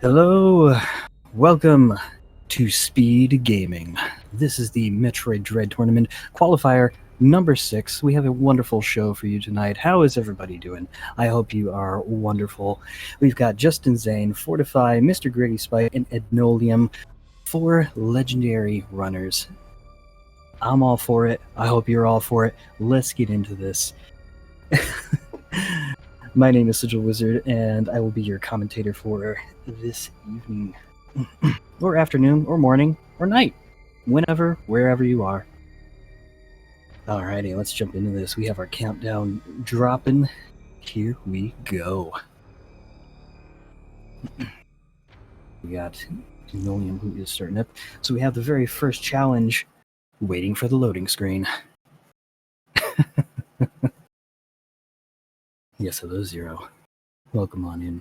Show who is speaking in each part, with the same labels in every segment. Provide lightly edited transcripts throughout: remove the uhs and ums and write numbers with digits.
Speaker 1: Hello, welcome to Speedgaming. This is the Metroid Dread Tournament Qualifier number 6. We have a wonderful show for you tonight. How is everybody doing? I hope you are wonderful. We've got Justin Zane, Fortify, Mr. Gritty Spike, and Ednolium, 4 legendary runners. I'm all for it. I hope you're all for it. Let's get into this. My name is Sigil Wizard, and I will be your commentator for this evening, or afternoon, or morning, or night, whenever, wherever you are. Alrighty, let's jump into this. We have our countdown dropping. Here we go. We got William, who is starting up. So we have the very first challenge, waiting for the loading screen. Yes, hello, Zero. Welcome on in.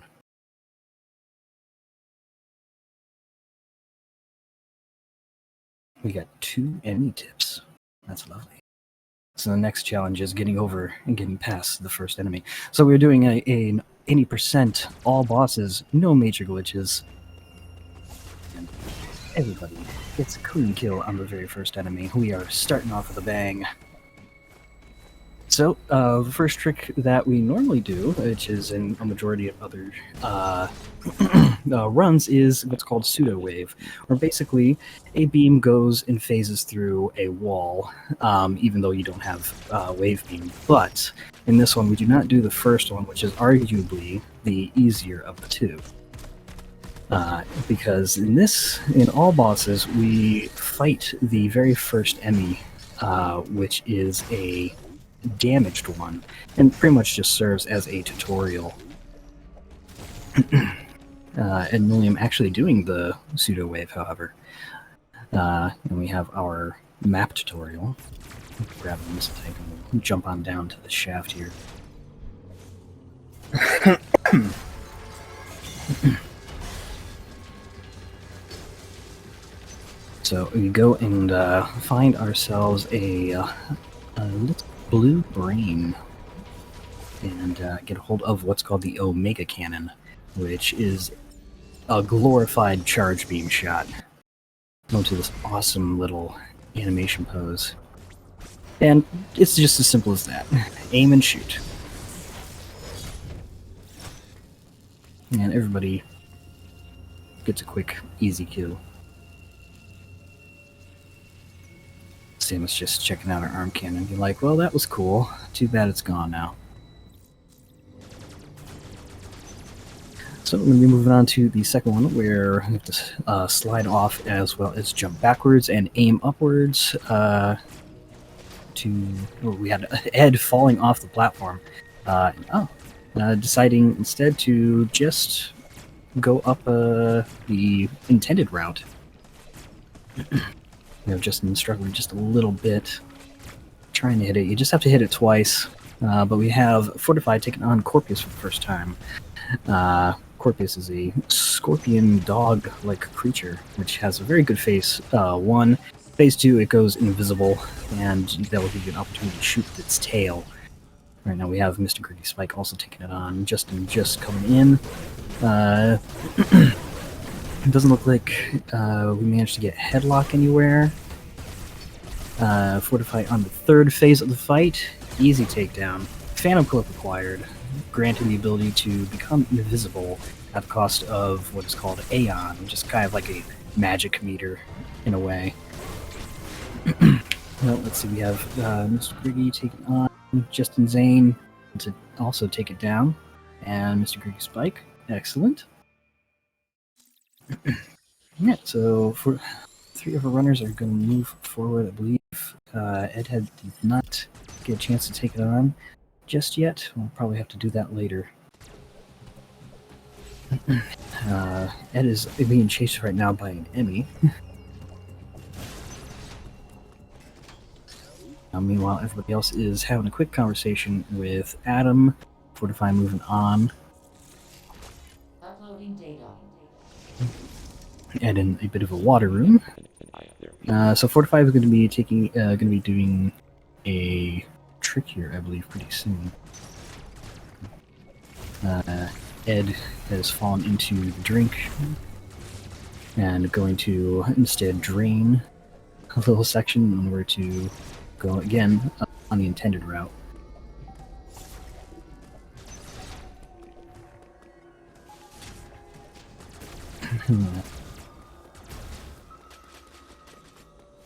Speaker 1: We got 2 enemy tips. That's lovely. So the next challenge is getting over and getting past the first enemy. So we're doing an 80% all bosses, no major glitches. And everybody gets a clean kill on the very first enemy. We are starting off with a bang. So, the first trick that we normally do, which is in a majority of other runs, is what's called pseudo wave, where basically a beam goes and phases through a wall, even though you don't have wave beam. But in this one, we do not do the first one, which is arguably the easier of the two. Because in all bosses, we fight the very first enemy, which is a damaged one, and pretty much just serves as a tutorial. And William actually doing the pseudo wave, however. And we have our map tutorial. Grab a missile tank and we'll jump on down to the shaft here. So we go and find ourselves a little blue brain and get a hold of what's called the Omega Cannon, which is a glorified charge beam shot. Go to this awesome little animation pose. And it's just as simple as that. Aim and shoot. And everybody gets a quick, easy kill. Samus just checking out her arm cannon. You're like, well, that was cool. Too bad it's gone now. So we're going to be moving on to the second one, where we have to slide off as well as jump backwards and aim upwards. We had Ed falling off the platform. Deciding instead to just go up the intended route. Justin struggling just a little bit, trying to hit it. You just have to hit it twice. But we have Fortify taking on Corpus for the first time. Corpus is a scorpion dog-like creature, which has a very good phase 1. Phase 2, it goes invisible, and that will give you an opportunity to shoot with its tail. Right now we have Mr. Gritty Spike also taking it on. Justin just coming in. It doesn't look like we managed to get headlock anywhere. Fortify on the third phase of the fight. Easy takedown. Phantom Clip acquired, granting the ability to become invisible at the cost of what is called Aeon, which is kind of like a magic meter in a way. Well, let's see, we have Mr. Gritty taking on Justin Zane to also take it down, and Mr. Gritty Spike. Excellent. Yeah, so for 3 of our runners are going to move forward, I believe. Ed did not get a chance to take it on just yet. We'll probably have to do that later. Ed is being chased right now by an Emmy. Meanwhile, everybody else is having a quick conversation with Adam. Fortify moving on.
Speaker 2: Uploading data.
Speaker 1: And in a bit of a water room. So Fortify is going to be doing a trick here, I believe, pretty soon. Ed has fallen into the drink and going to instead drain a little section in order to go again on the intended route.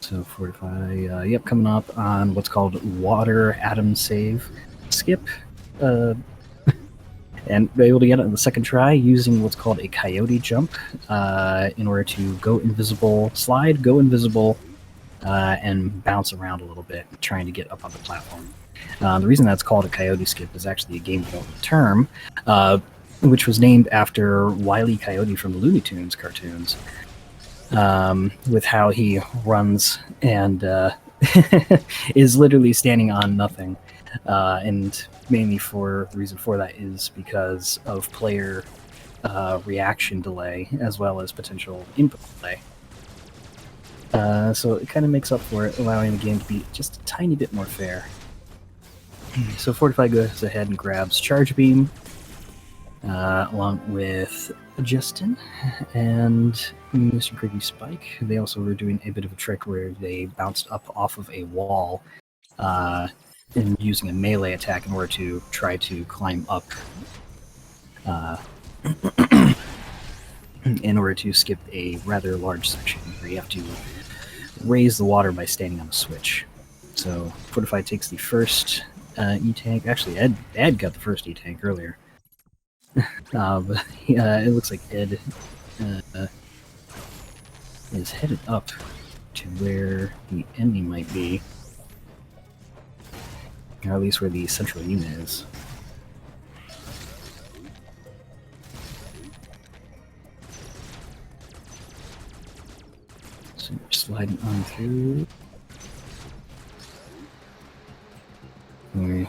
Speaker 1: So fortify, yep, coming up on what's called water atom save skip, and be able to get it on the second try using what's called a coyote jump in order to go invisible, slide, go invisible, and bounce around a little bit, trying to get up on the platform. The reason that's called a coyote skip is actually a game development term, which was named after Wile E. Coyote from the Looney Tunes cartoons, with how he runs and is literally standing on nothing. And mainly for the reason for that is because of player reaction delay as well as potential input delay. So it kind of makes up for it, allowing the game to be just a tiny bit more fair. So Fortify goes ahead and grabs Charge Beam, along with Justin and Mr. Creepy Spike. They also were doing a bit of a trick where they bounced up off of a wall and using a melee attack in order to try to climb up in order to skip a rather large section where you have to raise the water by standing on a switch. So Fortify takes the first E-tank. Actually, Ed got the first E-tank earlier. But it looks like Ed is headed up to where the enemy might be. Or at least where the central unit is. So we're sliding on through.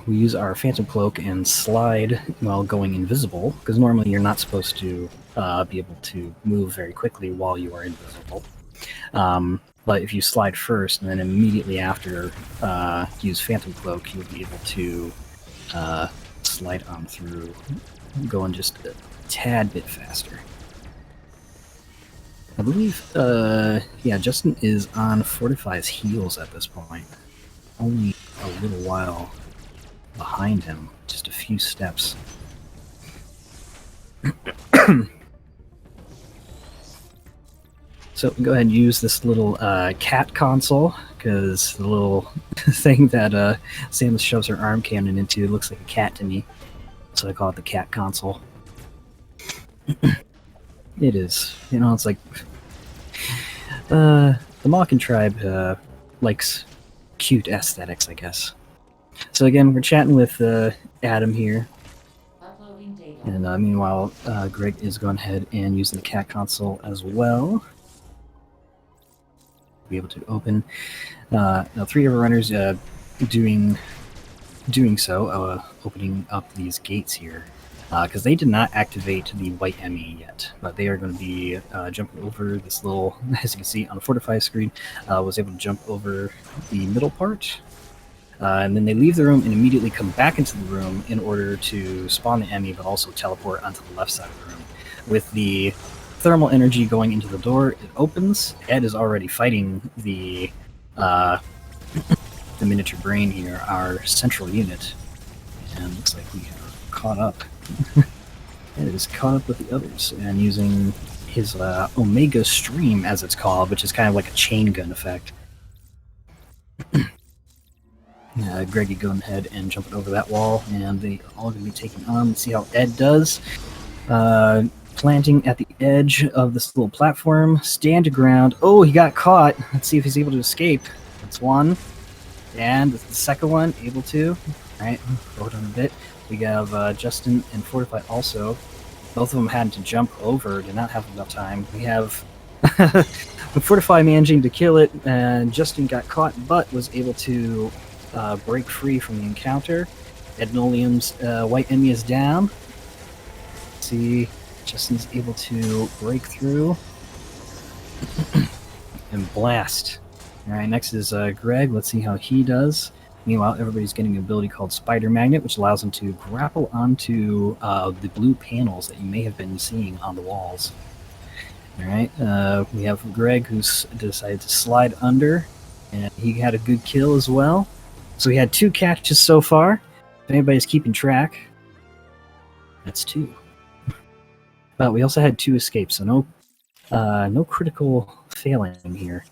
Speaker 1: We use our Phantom Cloak and slide while going invisible, because normally you're not supposed to be able to move very quickly while you are invisible. But if you slide first and then immediately after use Phantom Cloak, you'll be able to slide on through, going just a tad bit faster. I believe, yeah, Justin is on Fortify's heels at this point. Only a little while behind him, just a few steps. So go ahead and use this little cat console, because the little thing that Samus shoves her arm cannon into looks like a cat to me. So I call it the cat console. It is. You know, it's like... the Malkin tribe likes cute aesthetics, I guess. So again, we're chatting with Adam here. And meanwhile, Greg is going ahead and using the cat console as well. Be able to open. Now, 3 of our runners doing so, opening up these gates here, because they did not activate the white Emmy yet, but they are going to be jumping over this little, as you can see on the Fortify screen, was able to jump over the middle part, and then they leave the room and immediately come back into the room in order to spawn the Emmy, but also teleport onto the left side of the room. With the thermal energy going into the door, it opens. Ed is already fighting the miniature brain here, our central unit, and looks like we are caught up. Ed is caught up with the others and using his Omega Stream, as it's called, which is kind of like a chain gun effect. Greggy going ahead and jumping over that wall, and they are all going to be taking on. Let's see how Ed does. Planting at the edge of this little platform, stand your ground. Oh, he got caught. Let's see if he's able to escape. That's one. And the second one, able to. Alright, hold on a bit. We have Justin and Fortify also. Both of them had to jump over, did not have enough time. We have Fortify managing to kill it, and Justin got caught, but was able to break free from the encounter. Ednolium's white Emmy is down. Let's see, Justin's able to break through and blast. Alright, next is Greg. Let's see how he does. Meanwhile, everybody's getting an ability called Spider Magnet, which allows them to grapple onto the blue panels that you may have been seeing on the walls. All right, we have Greg, who's decided to slide under, and he had a good kill as well. So we had 2 catches so far. If anybody's keeping track, that's 2. But we also had 2 escapes, so no critical failing here.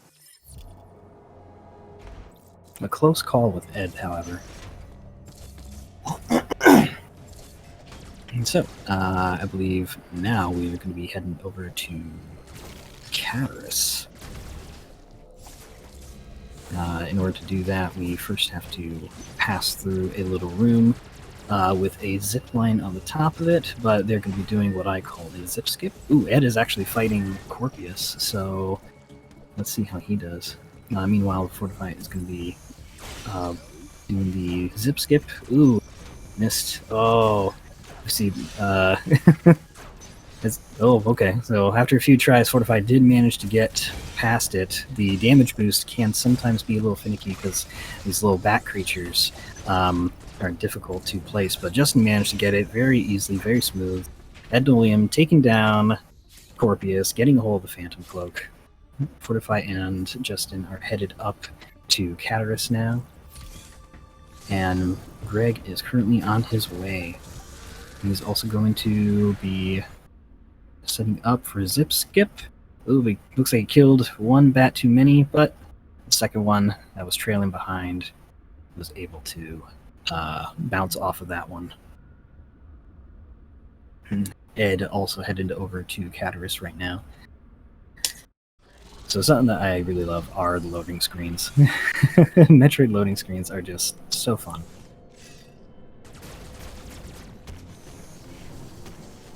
Speaker 1: A close call with Ed, however. And so, I believe now we are going to be heading over to Caterus. In order to do that, we first have to pass through a little room with a zip line on the top of it, but they're going to be doing what I call a zip skip. Ooh, Ed is actually fighting Corpius, so let's see how he does. Meanwhile, Fortify is going to be doing the zip skip. Ooh, missed. Oh, let's see. Oh, okay. So after a few tries, Fortify did manage to get past it. The damage boost can sometimes be a little finicky because these little bat creatures are difficult to place, but Justin managed to get it very easily, very smooth. Ed William taking down Corpius, getting a hold of the Phantom Cloak. Fortify and Justin are headed up to Caterus now, and Greg is currently on his way. He's also going to be setting up for Zip Skip. Ooh, it looks like he killed 1 bat too many, but the second one that was trailing behind was able to bounce off of that one. Ed also headed over to Caterus right now. So something that I really love are the loading screens. Metroid loading screens are just so fun.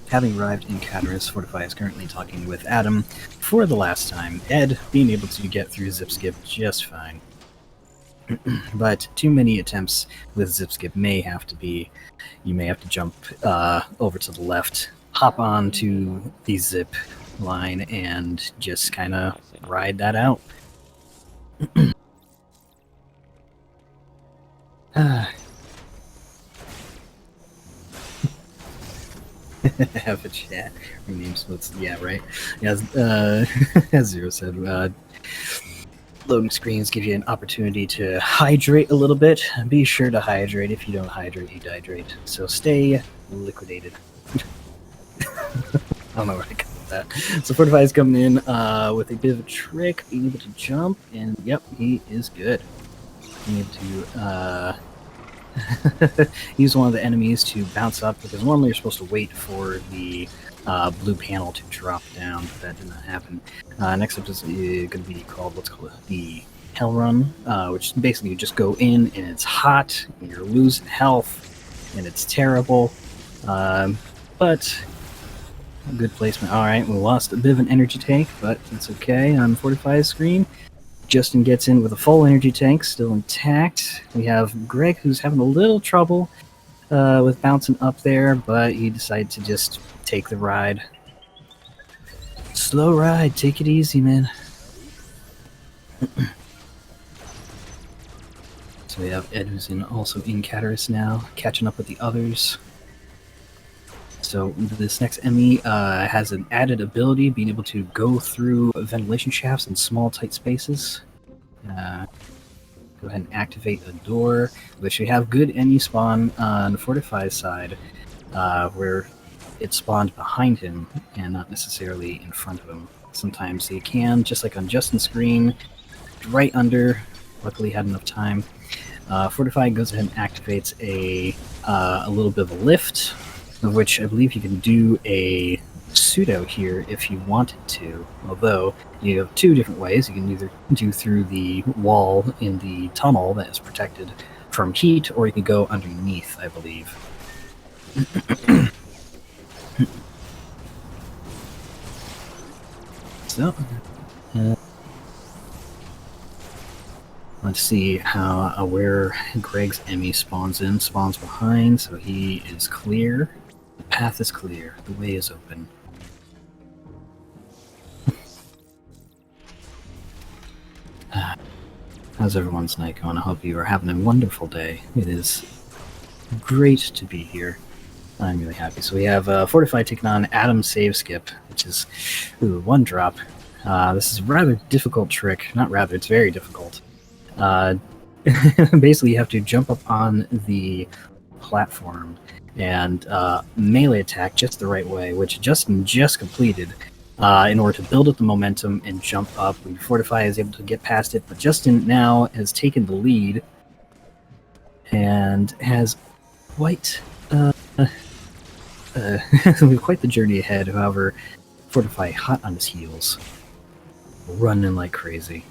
Speaker 1: Having arrived in Caterus, Fortify is currently talking with Adam for the last time. Ed being able to get through Zip Skip just fine. But too many attempts with Zip Skip may have to be, you may have to jump over to the left, hop onto the zip line, and just kind of ride that out. Have a chat. Rename splits. Yeah, right. Yeah, as Zero said, loading screens give you an opportunity to hydrate a little bit. Be sure to hydrate. If you don't hydrate, you dehydrate. So stay liquidated. I don't know where I got that. So Fortify is coming in with a bit of a trick, being able to jump, and yep, he is good. Being able to use one of the enemies to bounce up, because normally you're supposed to wait for the blue panel to drop down, but that did not happen. Next up is going to be called, let's call it the Hell Run, which basically you just go in and it's hot, and you're losing health, and it's terrible, but good placement. Alright, we lost a bit of an energy tank, but it's okay on Fortify's screen. Justin gets in with a full energy tank, still intact. We have Greg, who's having a little trouble with bouncing up there, but he decided to just take the ride. Slow ride, take it easy, man. So we have Ed, who's also in Caterus now, catching up with the others. So this next enemy has an added ability, being able to go through ventilation shafts in small, tight spaces. Go ahead and activate a door, which we have good enemy spawn on the Fortify side, where it spawned behind him and not necessarily in front of him. Sometimes they can, just like on Justin's screen, right under. Luckily had enough time. Fortify goes ahead and activates a little bit of a lift, of which I believe you can do a pseudo here if you wanted to, although you have 2 different ways. You can either do through the wall in the tunnel that is protected from heat, or you can go underneath, I believe. So, let's see how where Greg's enemy spawns behind, so he is clear. The path is clear. The way is open. How's everyone's night going? I hope you are having a wonderful day. It is great to be here. I'm really happy. So we have Fortify taking on Adam Save Skip, which is one drop. This is a rather difficult trick. Not rather, it's very difficult. Basically, you have to jump up on the platform and melee attack just the right way, which Justin just completed. In order to build up the momentum and jump up. Fortify is able to get past it, but Justin now has taken the lead and has quite quite the journey ahead. However, Fortify hot on his heels, running like crazy.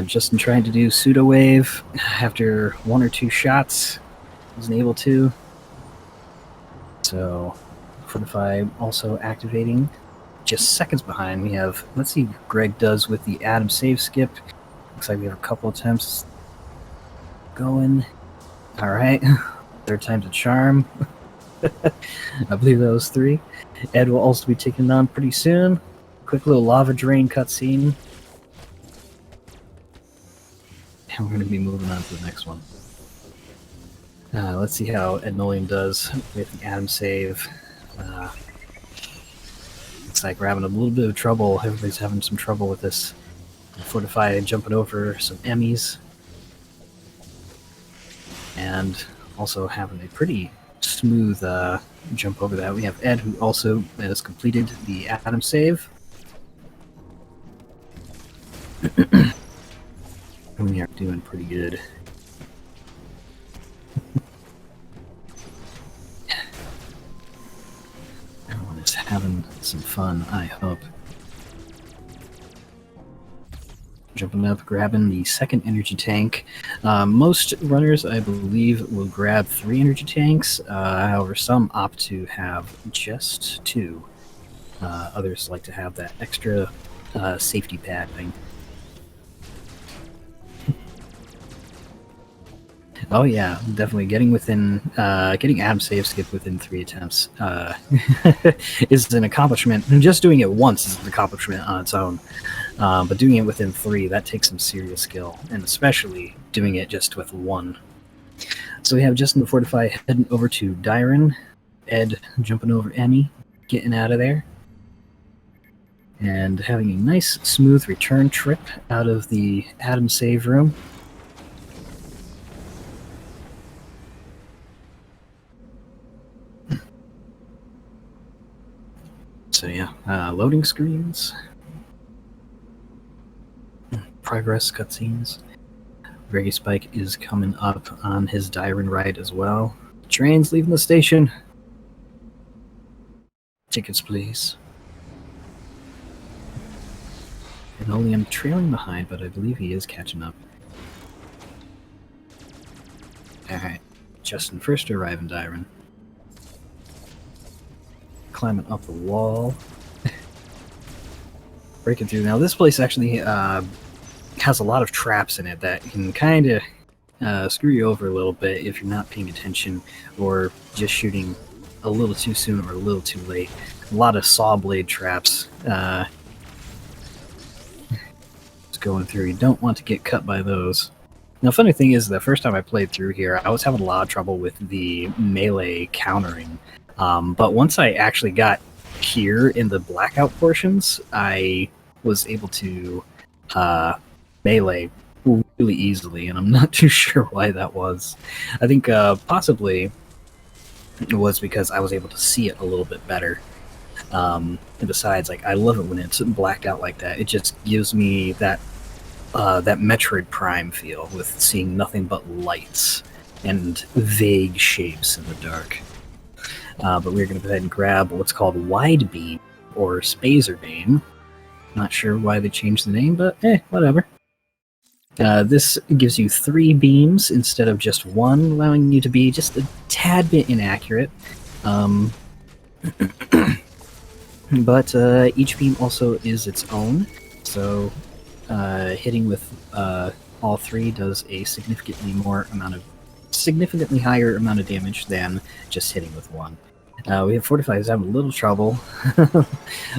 Speaker 1: Justin tried to do pseudo wave after one or two shots, wasn't able to. So Fortify also activating just seconds behind. We have, let's see what Greg does with the Adam save skip. Looks like we have a couple attempts going. All right, third time's a charm. I believe that was 3. Ed will also be taking on pretty soon. Quick little lava drain cutscene. And we're going to be moving on to the next one. Let's see how Ed Nolan does with the Adam save. Looks like we're having a little bit of trouble. Everybody's having some trouble with this. Fortify jumping over some Emmys. And also having a pretty smooth jump over that. We have Ed, who also has completed the Adam save. We are doing pretty good. Everyone is having some fun, I hope. Jumping up, grabbing the second energy tank. Most runners, I believe, will grab 3 energy tanks. However, some opt to have just 2. Others like to have that extra safety padding. Oh yeah, definitely getting within, getting Adam save skip within 3 attempts is an accomplishment. Just doing it once is an accomplishment on its own, but doing it within 3, that takes some serious skill, and especially doing it just with 1. So we have Justin the Fortify heading over to Dyron, Ed jumping over Emmy, getting out of there, and having a nice smooth return trip out of the Adam save room. So yeah, loading screens, progress cutscenes. Greggy Spike is coming up on his Dyron ride as well. Train's leaving the station. Tickets, please. And only I'm trailing behind, but I believe he is catching up. Alright, Justin first to arrive in Dyron. Climbing up the wall. Breaking through. Now this place actually has a lot of traps in it that can kind of screw you over a little bit if you're not paying attention or just shooting a little too soon or a little too late. A lot of saw blade traps just going through. You don't want to get cut by those. Now, funny thing is, the first time I played through here, I was having a lot of trouble with the melee countering. But once I actually got here in the blackout portions, I was able to melee really easily, and I'm not too sure why that was. I think possibly it was because I was able to see it a little bit better. And besides, like, I love it when it's blacked out like that. It just gives me that that Metroid Prime feel with seeing nothing but lights and vague shapes in the dark. But we're going to go ahead and grab what's called Wide Beam, or Spazer Beam. Not sure why they changed the name, but whatever. This gives you 3 beams instead of just 1, allowing you to be just a tad bit inaccurate. But each beam also is its own, so hitting with all 3 does a significantly higher amount of damage than just hitting with 1. We have Fortify is having a little trouble. A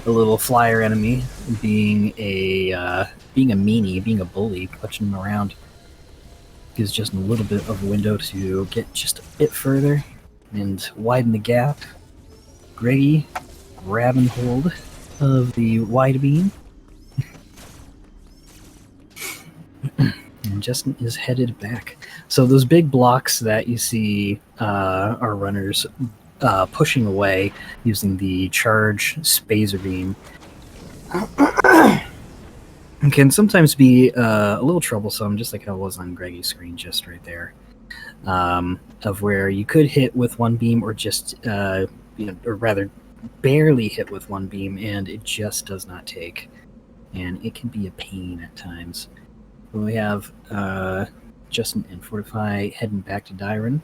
Speaker 1: little flyer enemy being a meanie, being a bully, clutching him around. Gives just a little bit of a window to get just a bit further and widen the gap. Greggy grabbing hold of the wide beam. And Justin is headed back. So those big blocks that you see are runners pushing away using the charge spazer beam can sometimes be a little troublesome, just like how it was on Greggy's screen just right there, of where you could hit with one beam or just, or rather barely hit with one beam, and it just does not take. And it can be a pain at times. But we have Justin and Fortify heading back to Dyron,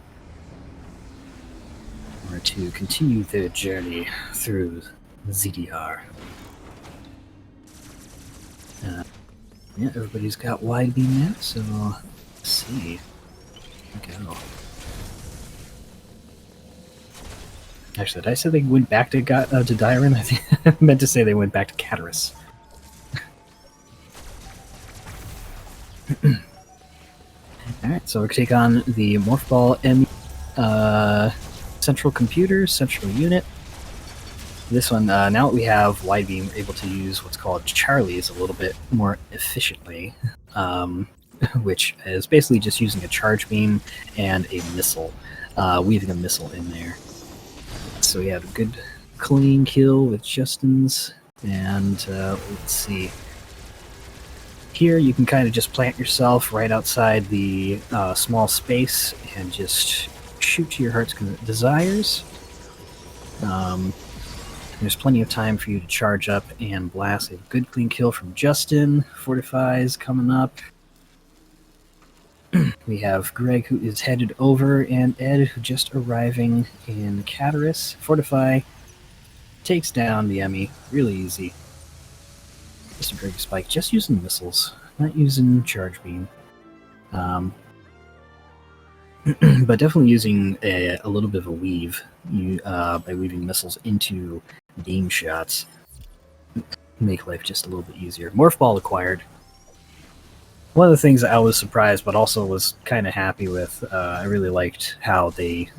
Speaker 1: or to continue their journey through ZDR. Yeah, everybody's got wide beam now, so let's see. Go. Actually, did I say they went back to Dyron? I think I meant to say they went back to Cataris. Alright, so we're going to take on the Morph Ball M Central Computer, Central Unit. This one, now that we have wide beam, we're able to use what's called Charlies a little bit more efficiently, which is basically just using a charge beam and a missile, weaving a missile in there. So we have a good clean kill with Justin's, and let's see. Here you can kind of just plant yourself right outside the small space and just shoot to your heart's desires. There's plenty of time for you to charge up and blast. A good clean kill from Justin. Fortifies coming up. We have Greg, who is headed over, and Ed, who just arriving in Cataris. Fortify takes down the Emmy. Really easy. Just a Greg Spike. Just using missiles, not using charge beam. But definitely using a little bit of a weave by weaving missiles into beam shots. Make life just a little bit easier. Morph Ball acquired. One of the things that I was surprised, but also was kind of happy with, I really liked how they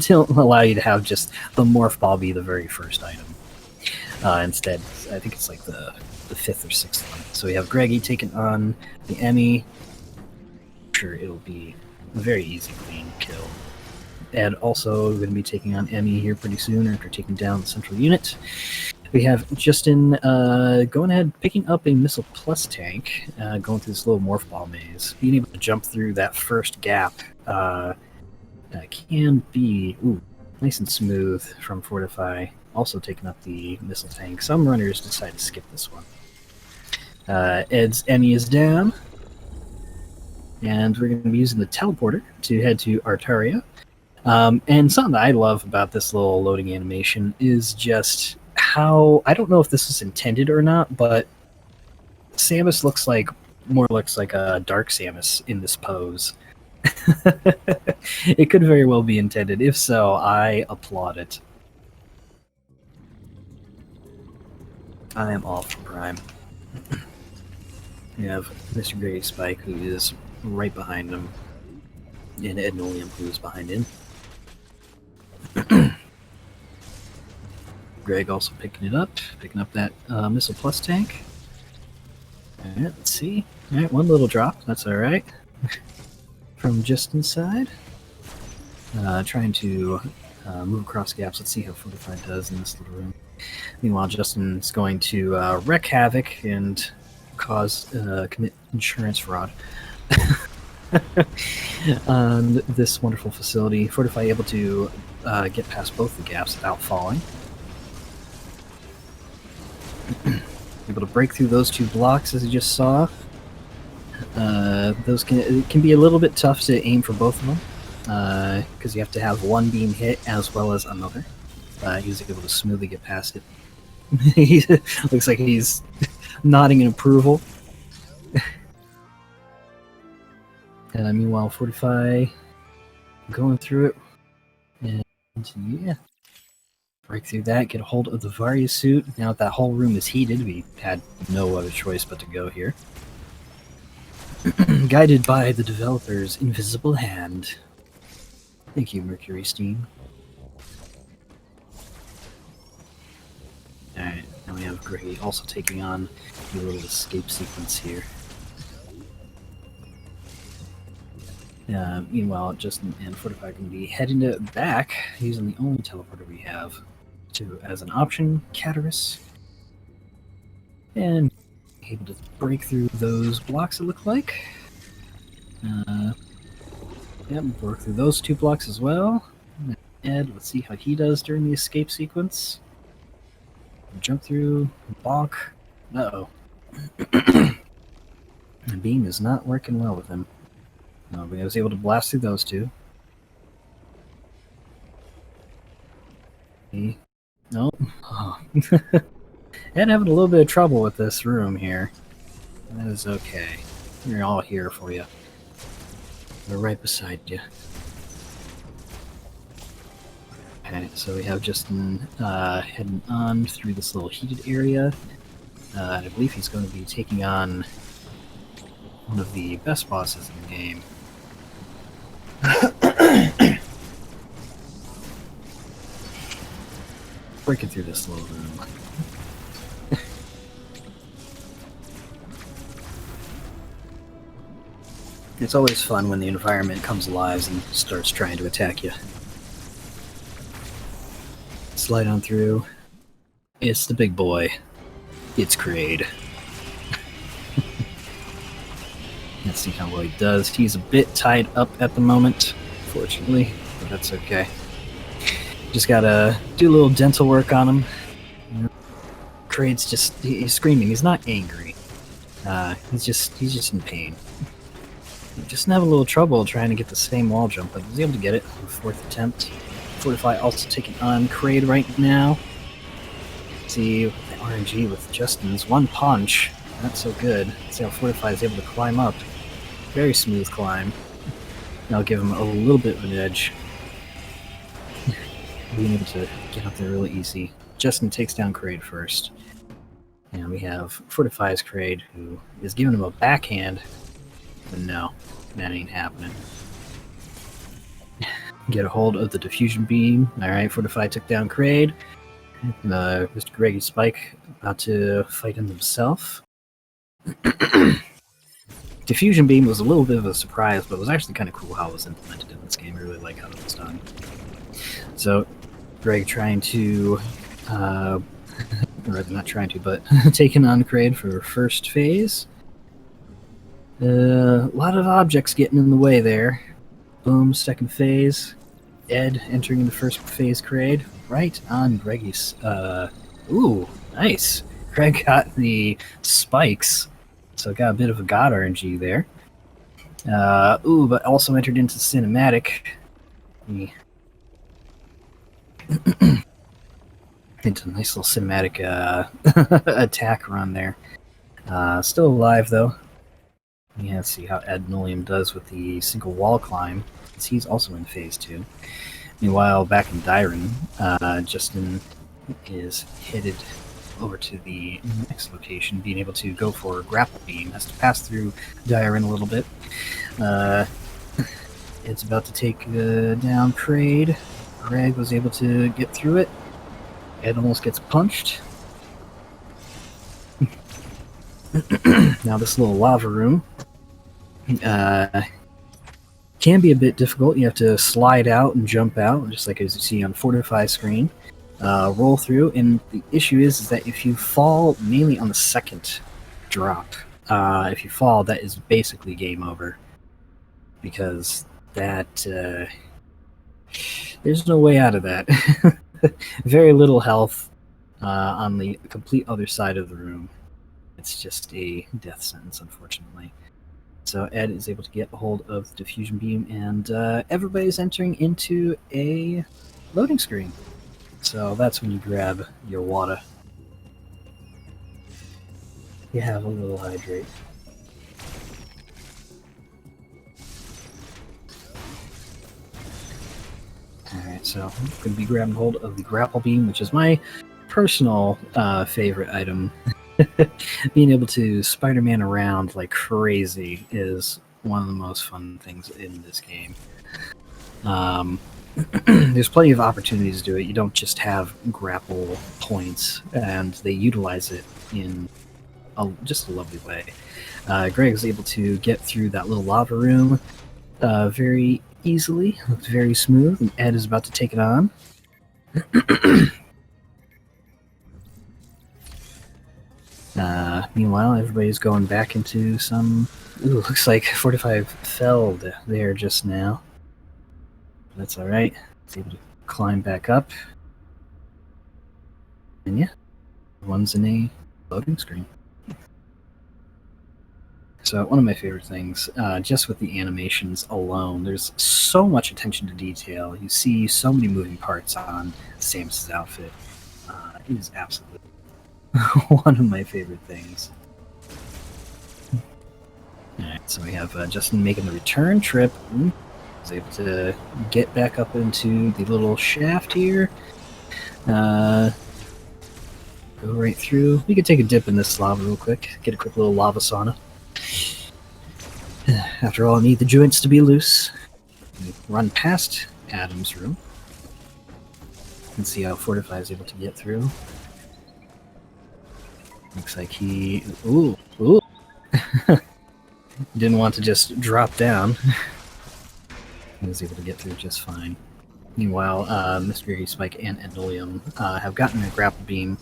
Speaker 1: don't allow you to have just the Morph Ball be the very first item. Instead, I think it's like the 5th or 6th one. So we have Greggy taking on the Emmy. I'm sure it'll be a very easy, clean kill. Ed also going to be taking on Emmy here pretty soon after taking down the central unit. We have Justin going ahead, picking up a Missile Plus tank, going through this little Morph Ball maze. Being able to jump through that first gap can be nice and smooth from Fortify. Also taking up the missile tank. Some runners decide to skip this one. Ed's Emmy is down. And we're going to be using the teleporter to head to Artaria. And something that I love about this little loading animation is just how, I don't know if this was intended or not, but Samus looks like a Dark Samus in this pose. It could very well be intended. If so, I applaud it. I am all for Prime. We have Mr. Grey Spike, who is right behind him, and Ed Nolium, who is behind him. Greg also picking up that Missile Plus tank. Alright, let's see. Alright, one little drop, that's alright. From Justin's side. Trying to move across gaps. Let's see how Fortified does in this little room. Meanwhile, Justin's going to wreak havoc and commit insurance fraud on this wonderful facility. Fortify able to get past both the gaps without falling. Able to break through those 2 blocks, as you just saw. Those can be a little bit tough to aim for both of them, because you have to have one beam hit as well as another. He's able to smoothly get past it. He looks like he's nodding in approval. Meanwhile, Fortify going through it, and yeah, Break through that, get a hold of the Varia suit. Now that whole room is heated, we had no other choice but to go here. Guided by the developer's invisible hand. Thank you, Mercury Steam. Alright, now we have Gray also taking on a little escape sequence here. Meanwhile, Justin and Fortify can be heading back using the only teleporter we have as an option, Caterus. And able to break through those blocks, it looked like. Yep, work through those 2 blocks as well. Ed, let's see how he does during the escape sequence. Jump through, bonk. Uh-oh. The beam is not working well with him. No, but I was able to blast through those 2. Nope. Oh. Ed having a little bit of trouble with this room here. That is okay. We're all here for you. We're right beside you. Okay, so we have Justin heading on through this little heated area. I believe he's going to be taking on one of the best bosses in the game. Breaking through this little room. It's always fun when the environment comes alive and starts trying to attack you. Slide on through. It's the big boy. It's Kraid. Let's see how well he does. He's a bit tied up at the moment, fortunately, but that's okay. Just gotta do a little dental work on him. Kraid's he's screaming. He's not angry. He's just in pain. Just having a little trouble trying to get the same wall jump, but was able to get it on the 4th attempt. Fortify also taking on Kraid right now. See the RNG with Justin's 1 punch. Not so good. See how Fortify is able to climb up. Very smooth climb. That'll give him a little bit of an edge. Being able to get up there really easy. Justin takes down Kraid first. And we have Fortify's Kraid, who is giving him a backhand. But no, that ain't happening. Get a hold of the diffusion beam. Alright, Fortify took down Kraid. Mr. Greggy Spike about to fight him himself. Diffusion beam was a little bit of a surprise, but it was actually kind of cool how it was implemented in this game. I really like how it was done. So, Greg trying to, or rather not trying to, but taking on Kraid for first phase. A lot of objects getting in the way there. Boom, second phase. Ed entering the first phase Kraid. Right on Greggy's. Ooh, nice. Greg got the spikes, so got a bit of a god RNG there. But also entered into cinematic. Into a nice little cinematic attack run there. Still alive though. Yeah, let's see how Ed Nolium does with the single wall climb, since he's also in phase 2. Meanwhile, back in Dyron, Justin is headed over to the next location, being able to go for a grapple beam. Has to pass through Dyron a little bit. It's about to take down Kraid. Greg was able to get through it. Ed almost gets punched. Now this little lava room can be a bit difficult. You have to slide out and jump out, just like as you see on Fortify screen. Roll through, and the issue is that if you fall mainly on the second drop, if you fall, that is basically game over. Because that, there's no way out of that. Very little health on the complete other side of the room. It's just a death sentence, unfortunately. So Ed is able to get a hold of the diffusion beam, and everybody's entering into a loading screen. So that's when you grab your water. You have a little hydrate. Alright, So I'm going to be grabbing hold of the grapple beam, which is my personal favorite item. Being able to Spider-Man around like crazy is one of the most fun things in this game. There's plenty of opportunities to do it. You don't just have grapple points, and they utilize it in just a lovely way. Greg was able to get through that little lava room very easily. Looked very smooth, and Ed is about to take it on. Meanwhile, everybody's going back into some... Ooh, looks like 45 fell there just now. That's alright. It's able to climb back up. And yeah, one's in a loading screen. So one of my favorite things, just with the animations alone, there's so much attention to detail. You see so many moving parts on Samus's outfit. It is absolutely one of my favorite things. Alright, so we have Justin making the return trip. He's able to get back up into the little shaft here. Go right through. We could take a dip in this lava real quick. Get a quick little lava sauna. After all, I need the joints to be loose. We run past Adam's room. And see how Fortify is able to get through. Looks like he... Ooh! Didn't want to just drop down. He was able to get through just fine. Meanwhile, Mystery Spike and Endolium have gotten a grapple beam.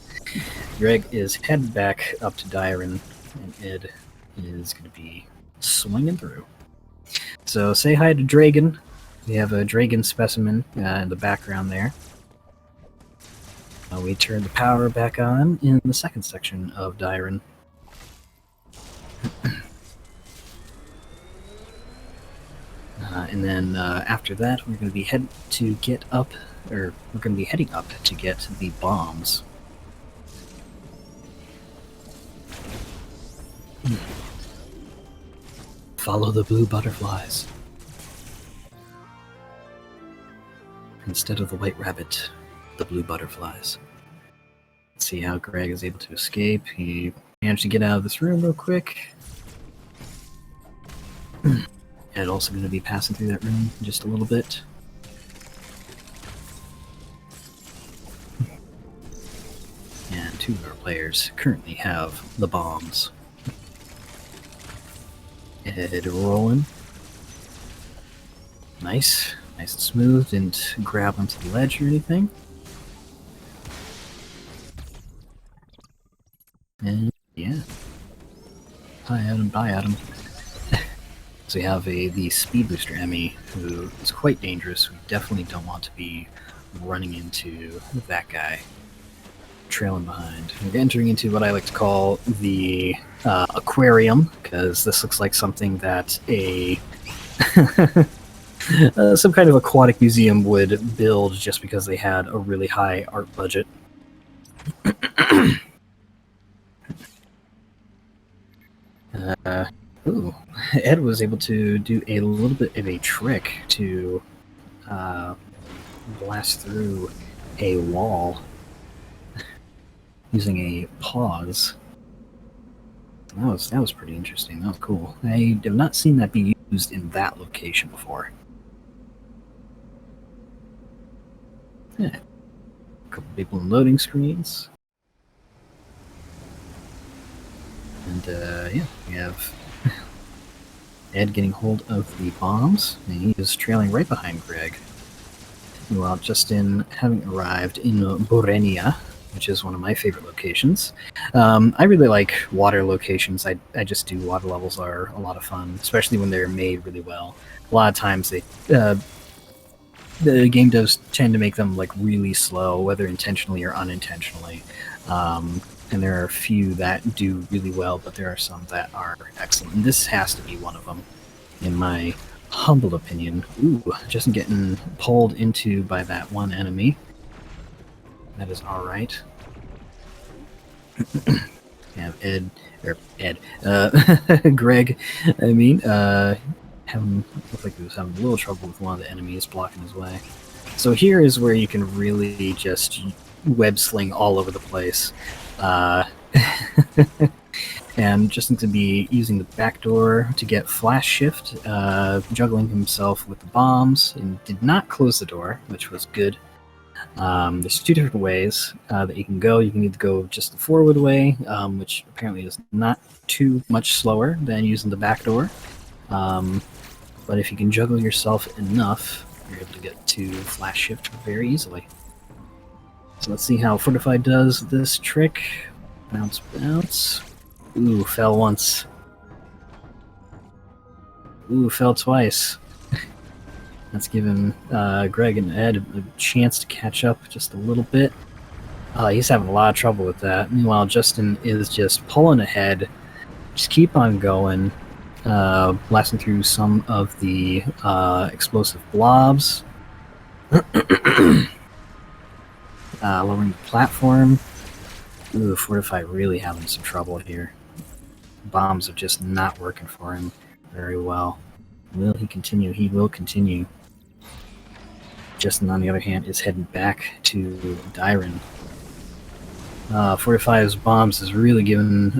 Speaker 1: Greg is headed back up to Dyron, and Ed is going to be swinging through. So say hi to Dragon. We have a Dragon specimen in the background there. We turn the power back on in the second section of Dyron. And then after that, we're going to be heading up to get the bombs. Follow the blue butterflies. Instead of the white rabbit, the blue butterflies. Let's see how Greg is able to escape. He managed to get out of this room real quick. Ed also going to be passing through that room in just a little bit. And two of our players currently have the bombs. Ed rolling. Nice. Nice and smooth. Didn't grab onto the ledge or anything. And yeah. Hi Adam, bye Adam. So we have the Speed Booster Emmy, who is quite dangerous. We definitely don't want to be running into that guy. Trailing behind. We're entering into what I like to call the aquarium, because this looks like something that a some kind of aquatic museum would build just because they had a really high art budget. Ooh, Ed was able to do a little bit of a trick to blast through a wall using a pause. That was pretty interesting. That was cool. I have not seen that be used in that location before. Yeah. A couple people in loading screens. And yeah, we have Ed getting hold of the bombs, and he is trailing right behind Greg. Meanwhile, Justin having arrived in Borenia, which is one of my favorite locations. I really like water locations. I just do water levels are a lot of fun, especially when they're made really well. A lot of times the game does tend to make them like really slow, whether intentionally or unintentionally. And there are a few that do really well, but there are some that are excellent. And this has to be one of them, in my humble opinion. Ooh, just getting pulled into by that one enemy. That is alright. Have Greg, I mean, looked like he was having a little trouble with one of the enemies blocking his way. So here is where you can really just web sling all over the place. And just needs to be using the back door to get flash shift, juggling himself with the bombs, and did not close the door, which was good. There's two different ways that you can go. You can either go just the forward way, which apparently is not too much slower than using the back door. But if you can juggle yourself enough, you're able to get to flash shift very easily. So let's see how Fortify does this trick. Bounce, bounce. Ooh, fell once. Ooh, fell twice. That's given Greg and Ed a chance to catch up just a little bit. He's having a lot of trouble with that. Meanwhile, Justin is just pulling ahead. Just keep on going. Blasting through some of the explosive blobs. Lowering the platform. Ooh, Fortify really having some trouble here. Bombs are just not working for him very well. Will he continue? He will continue. Justin, on the other hand, is heading back to Dyron. Fortify's bombs is really giving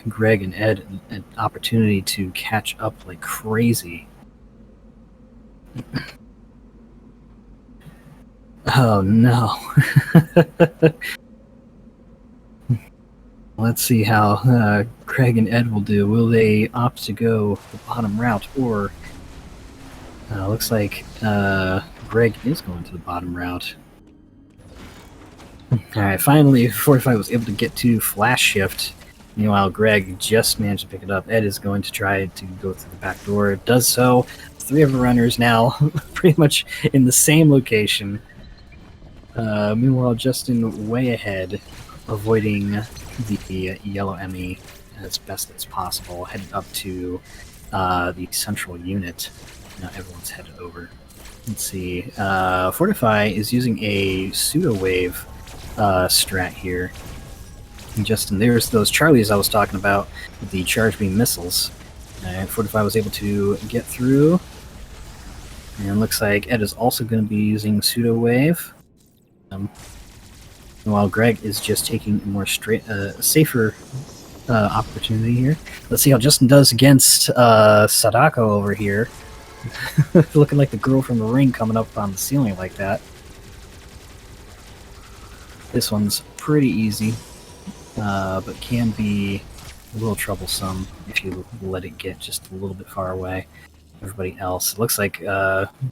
Speaker 1: Greg and Ed an opportunity to catch up like crazy. Oh no. Let's see how Greg and Ed will do. Will they opt to go the bottom route, or looks like Greg is going to the bottom route. Alright, finally Fortify was able to get to flash shift. Meanwhile, Greg just managed to pick it up. Ed is going to try to go through the back door. It does so. Three of the runners now pretty much in the same location. Meanwhile, Justin way ahead, avoiding the yellow Emmy as best as possible, headed up to the central unit. Now everyone's headed over. Let's see. Fortify is using a pseudo wave strat here. And Justin, there's those Charlies I was talking about with the charge beam missiles. And Fortify was able to get through. And looks like Ed is also going to be using pseudo wave. While Greg is just taking a more safer opportunity here. Let's see how Justin does against Sadako over here. Looking like the girl from the ring coming up on the ceiling like that. This one's pretty easy, but can be a little troublesome if you let it get just a little bit far away. Everybody else. It looks like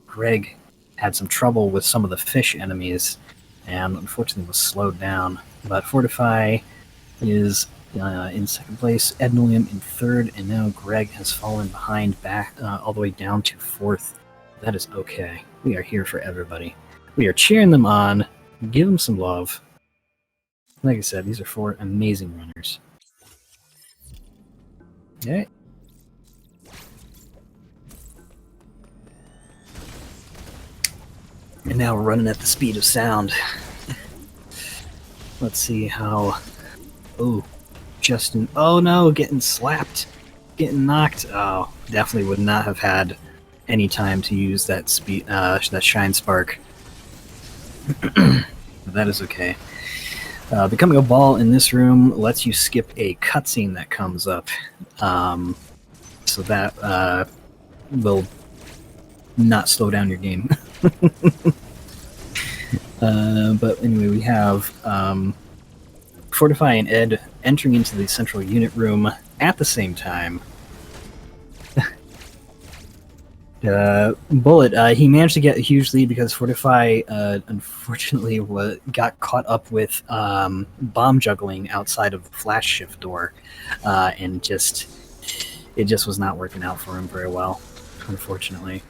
Speaker 1: Greg had some trouble with some of the fish enemies, and unfortunately was slowed down. But Fortify is in second place, Ed and William in third, and now Greg has fallen behind back all the way down to fourth. That is okay. We are here for everybody. We are cheering them on. Give them some love. Like I said, these are four amazing runners. Okay. And now we're running at the speed of sound. Let's see how... Oh, Justin... Oh no, getting slapped. Getting knocked. Oh, definitely would not have had any time to use that speed, that Shine Spark. But that is okay. Becoming a ball in this room lets you skip a cutscene that comes up. So that will not slow down your game. But anyway, we have Fortify and Ed entering into the central unit room at the same time. Bullet, he managed to get a huge lead because Fortify, unfortunately, got caught up with bomb juggling outside of the flash shift door, and it just was not working out for him very well, unfortunately.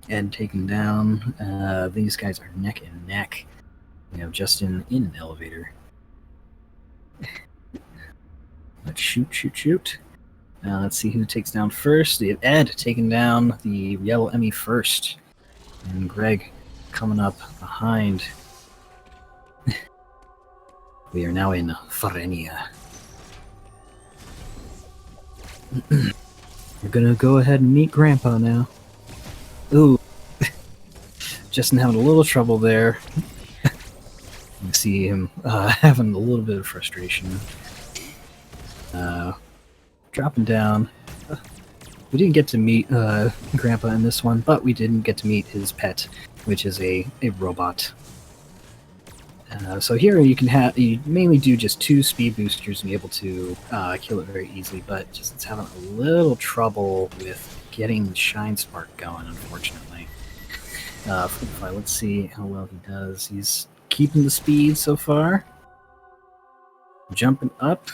Speaker 1: Ed taken down. These guys are neck and neck. We have Justin in an elevator. Let's shoot, shoot, shoot. Let's see who takes down first. We have Ed taking down the yellow Emmy first. And Greg coming up behind. We are now in Farenia. We're gonna go ahead and meet Grandpa now. Ooh. Justin having a little trouble there. You see him having a little bit of frustration. Dropping down. We didn't get to meet Grandpa in this one, but we didn't get to meet his pet, which is a robot. So here you mainly do just 2 speed boosters and be able to kill it very easily, but just it's having a little trouble with getting the shine spark going, unfortunately. Let's see how well he does. He's keeping the speed so far. Jumping up.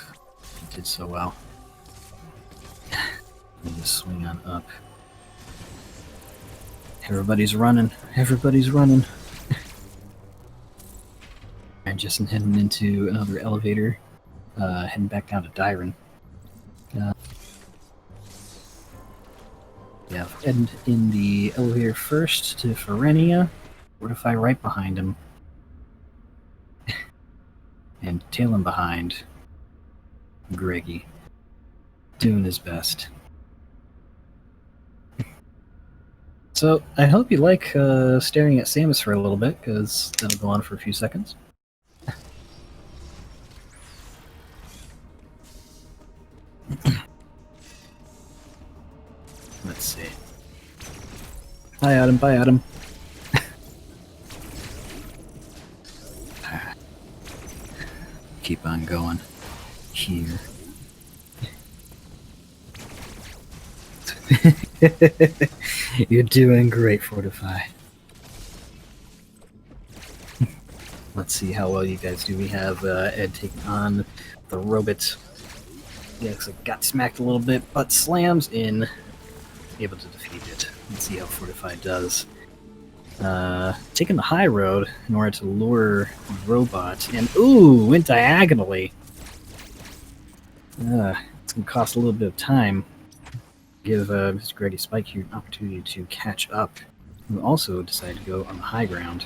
Speaker 1: He did so well. Let me just swing on up. Everybody's running. Everybody's running. And just heading into another elevator. Heading back down to Dyron. Yeah, heading in the elevator first to Ferenia. Fortify right behind him. And tailing behind Greggy. Doing his best. So, I hope you like staring at Samus for a little bit, because that'll go on for a few seconds. Let's see. Hi, Adam. Bye, Adam. Keep on going. Here. You're doing great, Fortify. Let's see how well you guys do. We have Ed taking on the robot. He actually got smacked a little bit, but slams in. Able to defeat it. Let's see how Fortify does. Taking the high road in order to lure the robot. And, ooh, went diagonally. It's going to cost a little bit of time. Give Mr. Grady Spike here an opportunity to catch up, who also decided to go on the high ground.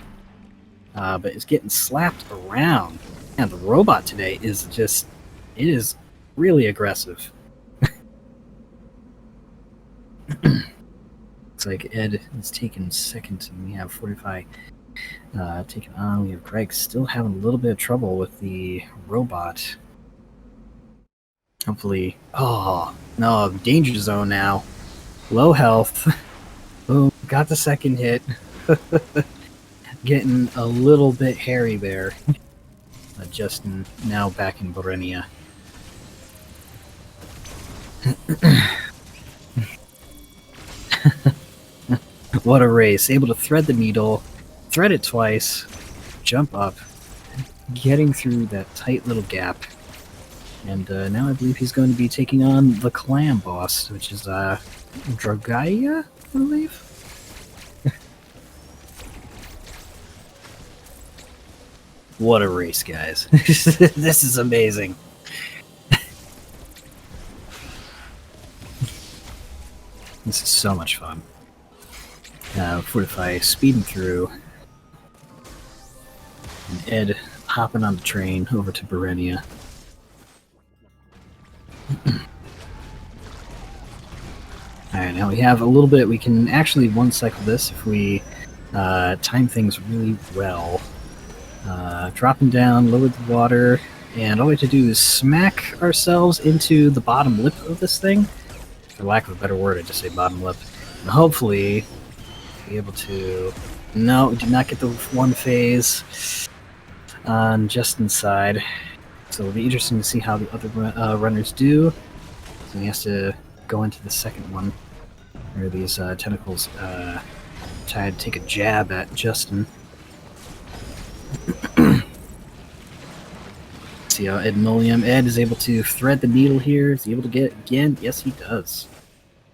Speaker 1: But it's getting slapped around. And the robot today is just, it is really aggressive. Looks like Ed is taking second, and we have Fortify taking on. We have Greg still having a little bit of trouble with the robot. Hopefully... Oh, no, danger zone now. Low health. Boom, got the second hit. Getting a little bit hairy there. Justin now back in Borenia. What a race. Able to thread the needle, thread it twice, jump up, getting through that tight little gap. And now I believe he's going to be taking on the clam boss, which is Dragaya, I believe? What a race, guys. This is amazing. This is so much fun. Fortify speeding through. And Ed hopping on the train over to Berenia. Alright, now we have a little bit. We can actually one-cycle this if we time things really well. Dropping down, lower the water, and all we have to do is smack ourselves into the bottom lip of this thing. For lack of a better word, I just say bottom lip. And hopefully be able to... No, we did not get the one phase on Justin's side. So it'll be interesting to see how the other runners do. So he has to go into the second one, where these tentacles try to take a jab at Justin. See how Ed is able to thread the needle here. Is he able to get it again? Yes, he does.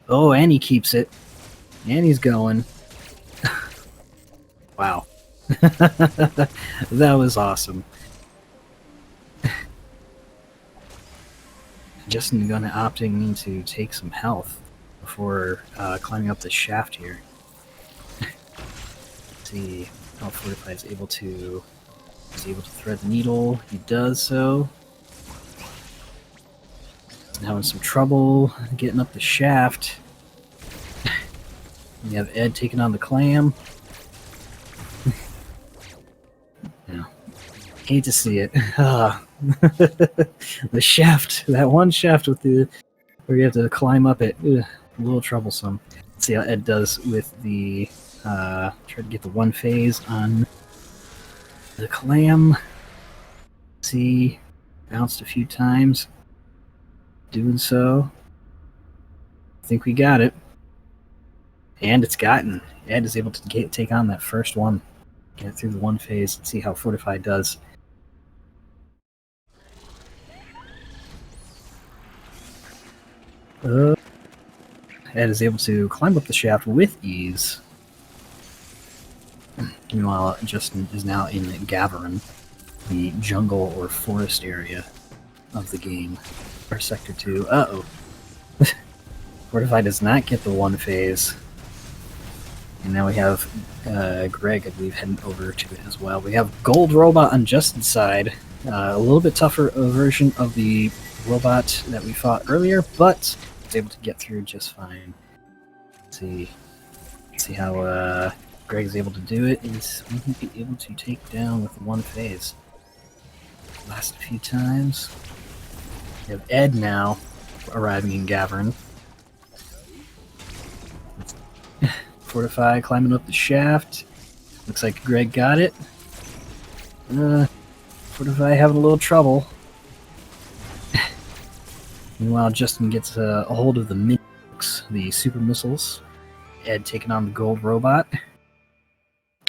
Speaker 1: Oh, and he keeps it. And he's going. Wow. That was awesome. Justin gonna opting to take some health before climbing up the shaft here. See how Fortify is able to thread the needle. He does so. He's having some trouble getting up the shaft. We have Ed taking on the clam. Hate to see it. The shaft, that one shaft with the where you have to climb up it, a little troublesome. Let's see how Ed does with the try to get the one phase on the clam. See, bounced a few times. Doing so. I think we got it. And it's gotten. Ed is able to take on that first one. Get through the one phase and see how Fortified does. Ed is able to climb up the shaft with ease. Meanwhile, Justin is now in Gaverin, the jungle or forest area of the game, or Sector 2. Uh-oh. Fortified does not get the one phase. And now we have Greg, I believe, heading over to it as well. We have Gold Robot on Justin's side. A little bit tougher version of the robot that we fought earlier, but was able to get through just fine. Let's see how Greg's able to do it. Is he be able to take down with one phase? Last few times. We have Ed now arriving in Gaverin. Fortify climbing up the shaft. Looks like Greg got it. Fortify having a little trouble. Meanwhile, Justin gets a hold of the Minix, the super missiles. Ed taking on the gold robot.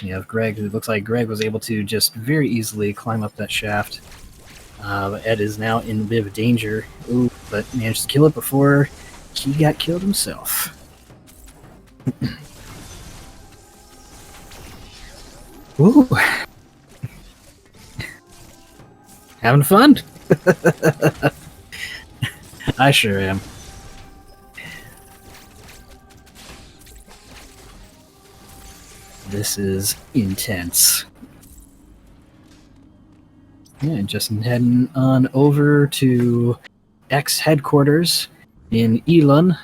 Speaker 1: You have Greg, who looks like Greg was able to just very easily climb up that shaft. Ed is now in a bit of danger. Ooh, but managed to kill it before he got killed himself. Ooh. Having fun? I sure am. This is intense. Yeah, just heading on over to X headquarters in Elon.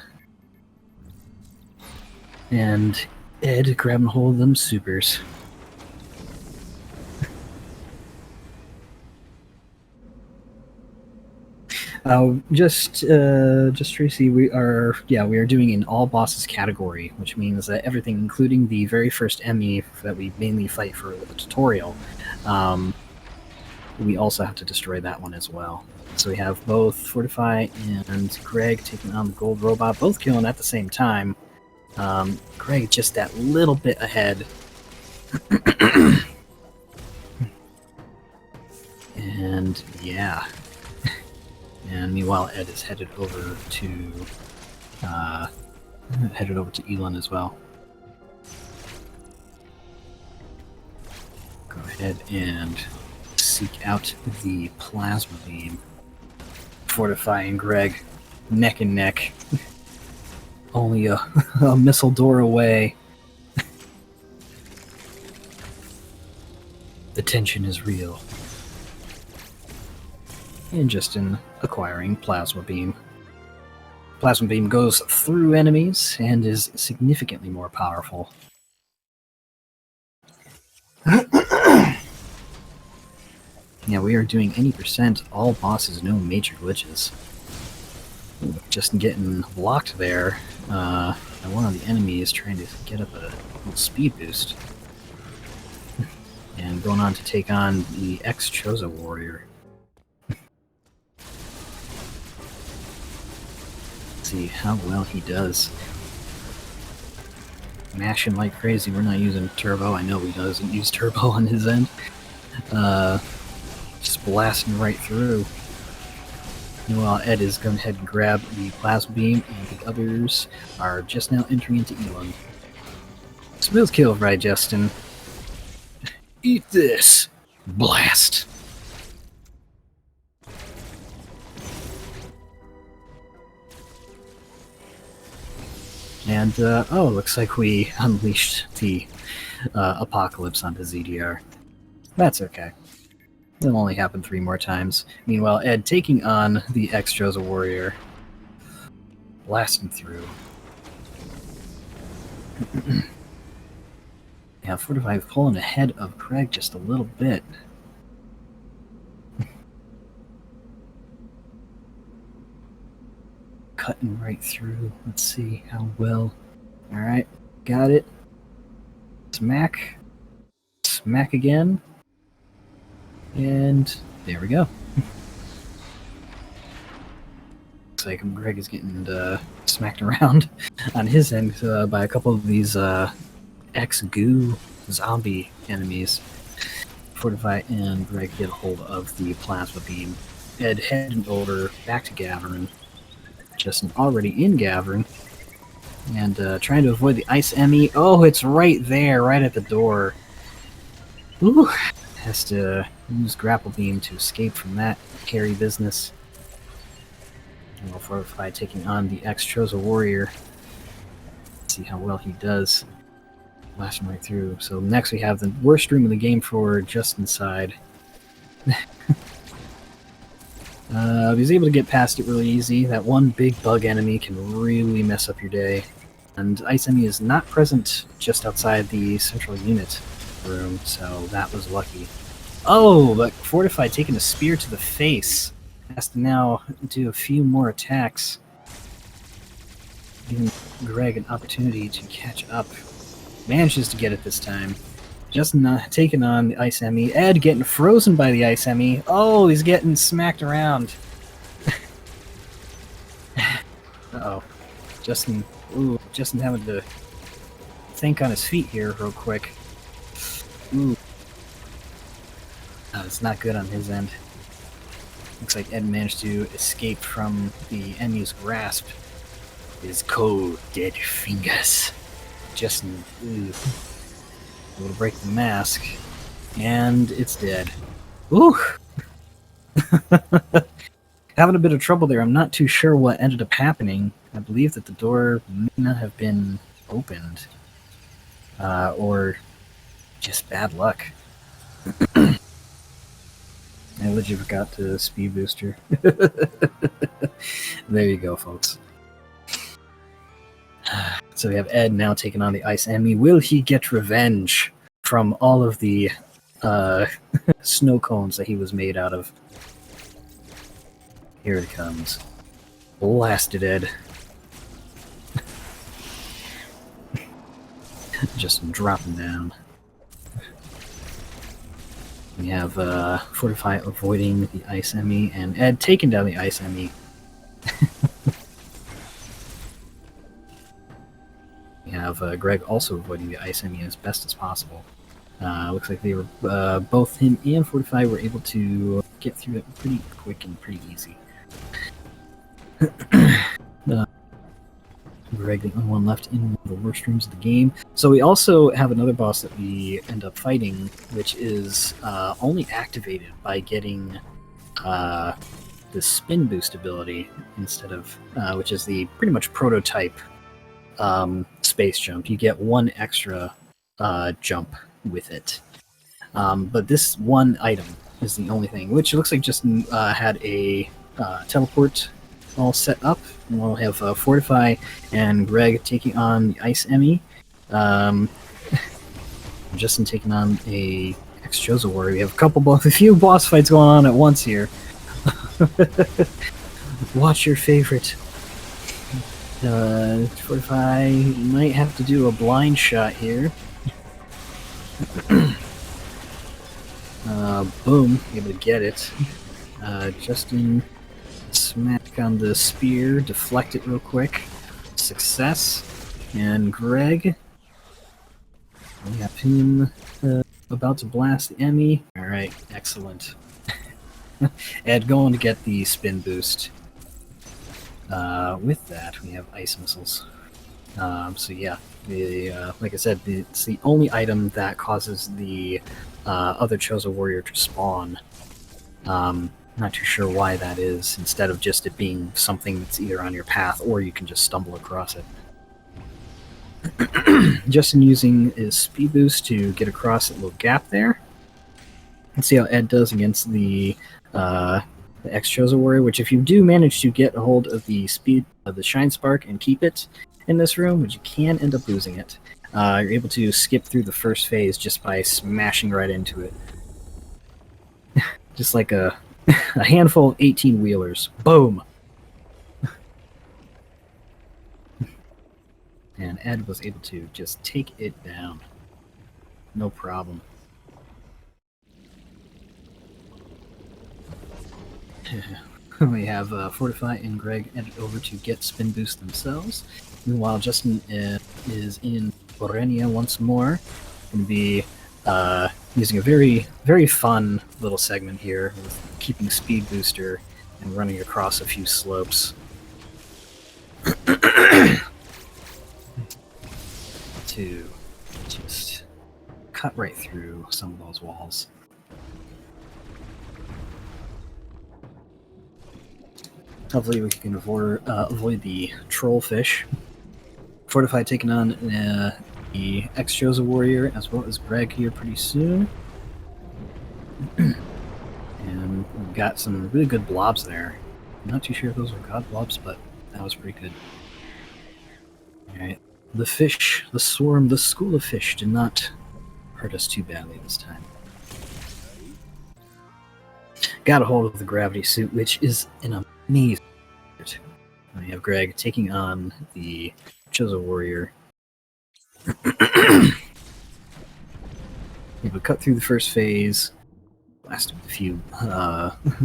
Speaker 1: And Ed grabbing hold of them supers. Just Tracy, we are doing an all bosses category, which means that everything, including the very first enemy that we mainly fight for the tutorial, we also have to destroy that one as well. So we have both Fortify and Greg taking on the gold robot, both killing at the same time. Greg just that little bit ahead. And yeah. And meanwhile, Ed is headed over to Elon as well. Go ahead and seek out the plasma beam. Fortify and Greg, neck and neck. Only a missile door away. The tension is real. And Justin acquiring Plasma Beam. Plasma Beam goes through enemies and is significantly more powerful. Yeah, we are doing any percent, all bosses, no major glitches. Justin getting blocked there by one of the enemies trying to get up a little speed boost. And going on to take on the ex-Choza warrior. See how well he does. Mashing like crazy. We're not using turbo. I know he doesn't use turbo on his end. Just blasting right through. Meanwhile, Ed is going ahead and grab the plasma beam, and the others are just now entering into Elon. Smooth kill, right, Justin? Eat this! Blast! And, looks like we unleashed the apocalypse onto ZDR. That's okay. It'll only happen 3 more times. Meanwhile, Ed taking on the ex-Choza warrior. Blasting through. Yeah, Fortify pulling ahead of Craig just a little bit. cutting right through. Let's see how well. All right, got it. Smack. Smack again. And there we go. Looks like Greg is getting smacked around on his end by a couple of these ex-goo zombie enemies. Fortify and Greg get a hold of the plasma beam. Ed heading over back to Gavin. Justin already in Gavin. And trying to avoid the ice Emmy. Oh, it's right there, right at the door. Ooh. Has to use grapple beam to escape from that hairy business. And we'll Fortify taking on the ex-Chosen Warrior. Let's see how well he does. Blast him right through. So next we have the worst room in the game for Justin's side. He's able to get past it really easy. That one big bug enemy can really mess up your day. And Ice Enemy is not present just outside the central unit room, so that was lucky. Oh, but Fortify taking a spear to the face. Has to now do a few more attacks. Giving Greg an opportunity to catch up. Manages to get it this time. Justin taking on the Ice Emmy. Ed getting frozen by the Ice Emmy. Oh, he's getting smacked around. Uh-oh. Justin having to think on his feet here real quick. Ooh. It's not good on his end. Looks like Ed managed to escape from the Emmy's grasp. His cold, dead fingers. Justin, will break the mask, and it's dead. Ooh! Having a bit of trouble there. I'm not too sure what ended up happening. I believe that the door may not have been opened. Or just bad luck. I legit forgot to speed booster. There you go, folks. So we have Ed now taking on the Ice Emmy. Will he get revenge from all of the snow cones that he was made out of? Here it comes. Blasted Ed. Just dropping down. We have Fortify avoiding the Ice Emmy, and Ed taking down the Ice Emmy. We have Greg also avoiding the Ice Emmy as best as possible. Looks like they were both him and Fortify were able to get through it pretty quick and pretty easy. Greg, the only one left in one of the worst rooms of the game. So we also have another boss that we end up fighting, which is only activated by getting the spin boost ability instead of, which is the pretty much prototype space jump. You get one extra jump with it. But this one item is the only thing, which looks like just had a teleport all set up. And we'll have Fortify and Greg taking on the Ice Emmy. Justin taking on a ex-Chosen Warrior. We have a few boss fights going on at once here. Watch your favorite. Fortify might have to do a blind shot here. Boom, able to get it. Justin smack on the spear, deflect it real quick. Success. And Greg, we have him about to blast the Emmy. Alright, excellent. Ed going to get the spin boost. With that, we have ice missiles. So yeah, like I said, it's the only item that causes the other Chosen Warrior to spawn. Not too sure why that is, instead of just it being something that's either on your path or you can just stumble across it. Justin using his speed boost to get across that little gap there. Let's see how Ed does against the ex-Chosen Warrior, which if you do manage to get a hold of the speed of the Shine Spark and keep it in this room, which you can end up losing it, you're able to skip through the first phase just by smashing right into it. Just like a handful of 18-wheelers. Boom! and Ed was able to just take it down. No problem. We have Fortify and Greg headed over to get Spin Boost themselves. Meanwhile, Justin is in Borenia once more. Going to be using a very, very fun little segment here with keeping Speed Booster and running across a few slopes. To just cut right through some of those walls. Hopefully we can avoid the trollfish. Fortify taking on the X-Josa Warrior as well as Greg here pretty soon. And we've got some really good blobs there. I'm not too sure if those are god blobs, but that was pretty good. Alright. The fish, the swarm, the school of fish did not hurt us too badly this time. Got a hold of the gravity suit, which is an amazing suit. We have Greg taking on the Josa Warrior. He would cut through the first phase, blast a few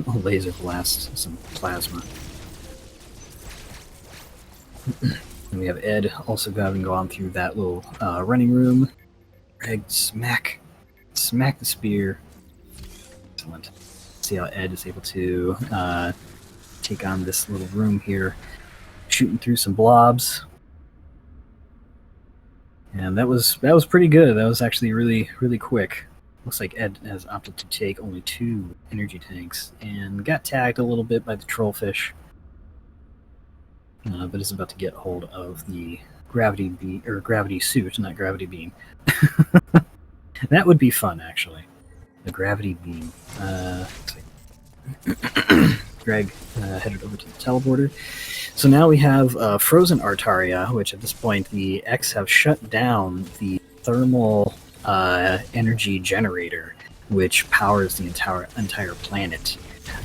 Speaker 1: laser blasts, some plasma. And we have Ed also having gone through that little running room. Greg, smack the spear. Excellent. See how Ed is able to take on this little room here, shooting through some blobs. And that was pretty good. That was actually really, really quick. Looks like Ed has opted to take only 2 energy tanks and got tagged a little bit by the trollfish. But is about to get hold of the gravity suit, not gravity beam. That would be fun, actually. The gravity beam. Greg headed over to the teleporter. So now we have Frozen Artaria, which at this point the X have shut down the thermal energy generator, which powers the entire planet.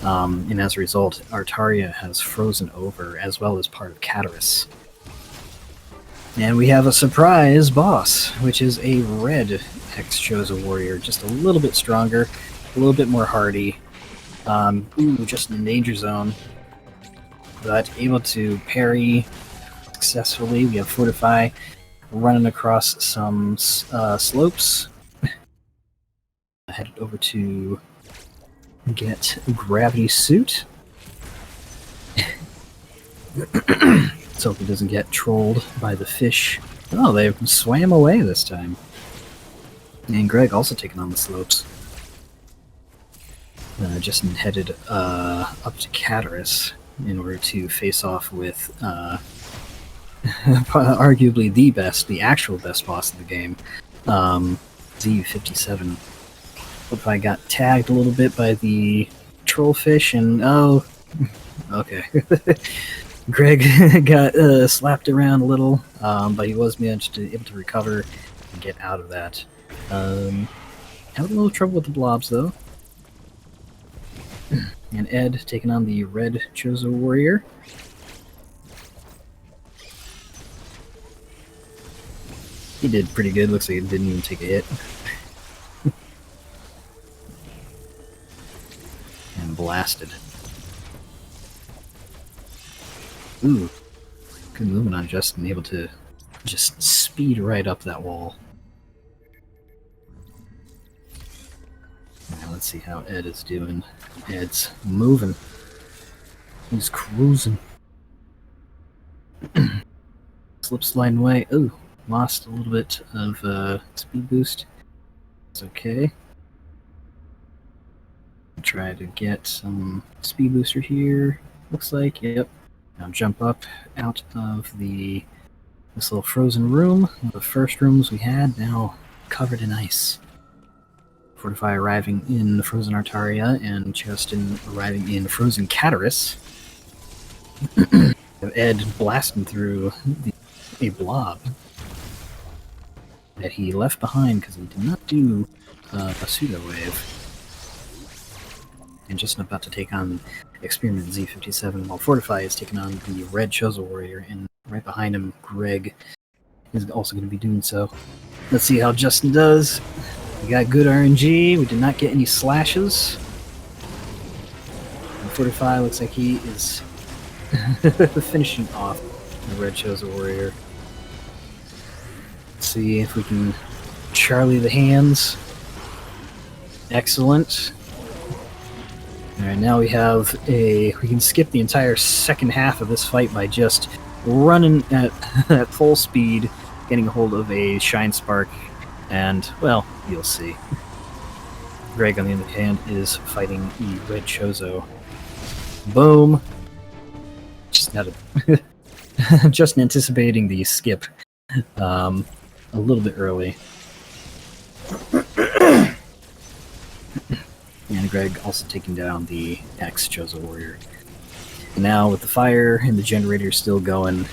Speaker 1: And as a result, Artaria has frozen over, as well as part of Catarus. And we have a surprise boss, which is a red X-Josa Warrior, just a little bit stronger, a little bit more hardy. Just in the danger zone, but able to parry successfully. We have Fortify running across some slopes. Headed over to get Gravity Suit. So he doesn't get trolled by the fish. Oh, they swam away this time. And Greg also taking on the slopes. Justin headed up to Catarus in order to face off with arguably the actual best boss of the game, Z57. If I got tagged a little bit by the trollfish, and oh, okay. Greg got slapped around a little, but he was able to recover and get out of that. Had a little trouble with the blobs though. And Ed taking on the red Josa Warrior. He did pretty good. Looks like he didn't even take a hit. And blasted. Ooh. Good movement on Justin, able to just speed right up that wall. Now let's see how Ed is doing. Ed's moving. He's cruising. Slip sliding away. Ooh, lost a little bit of speed boost. It's okay. Try to get some speed booster here. Looks like, yep. Now jump up out of this little frozen room. One of the first rooms we had, now covered in ice. Fortify arriving in Frozen Artaria, and Justin arriving in Frozen Catarus. Ed blasting through a blob that he left behind because he did not do a pseudo wave. And Justin about to take on Experiment Z57, while Fortify is taking on the red Josa Warrior, and right behind him, Greg is also going to be doing so. Let's see how Justin does. We got good RNG. We did not get any slashes. And Fortify looks like he is finishing off the Red Chosen Warrior. Let's see if we can Charlie the hands. Excellent. Alright, now we can skip the entire second half of this fight by just running at full speed, getting a hold of a Shine Spark, and, well, you'll see. Greg, on the other hand, is fighting the Red Chozo. Boom! Just anticipating the skip a little bit early. And Greg also taking down the ex-Chozo Warrior. And now, with the fire and the generator still going,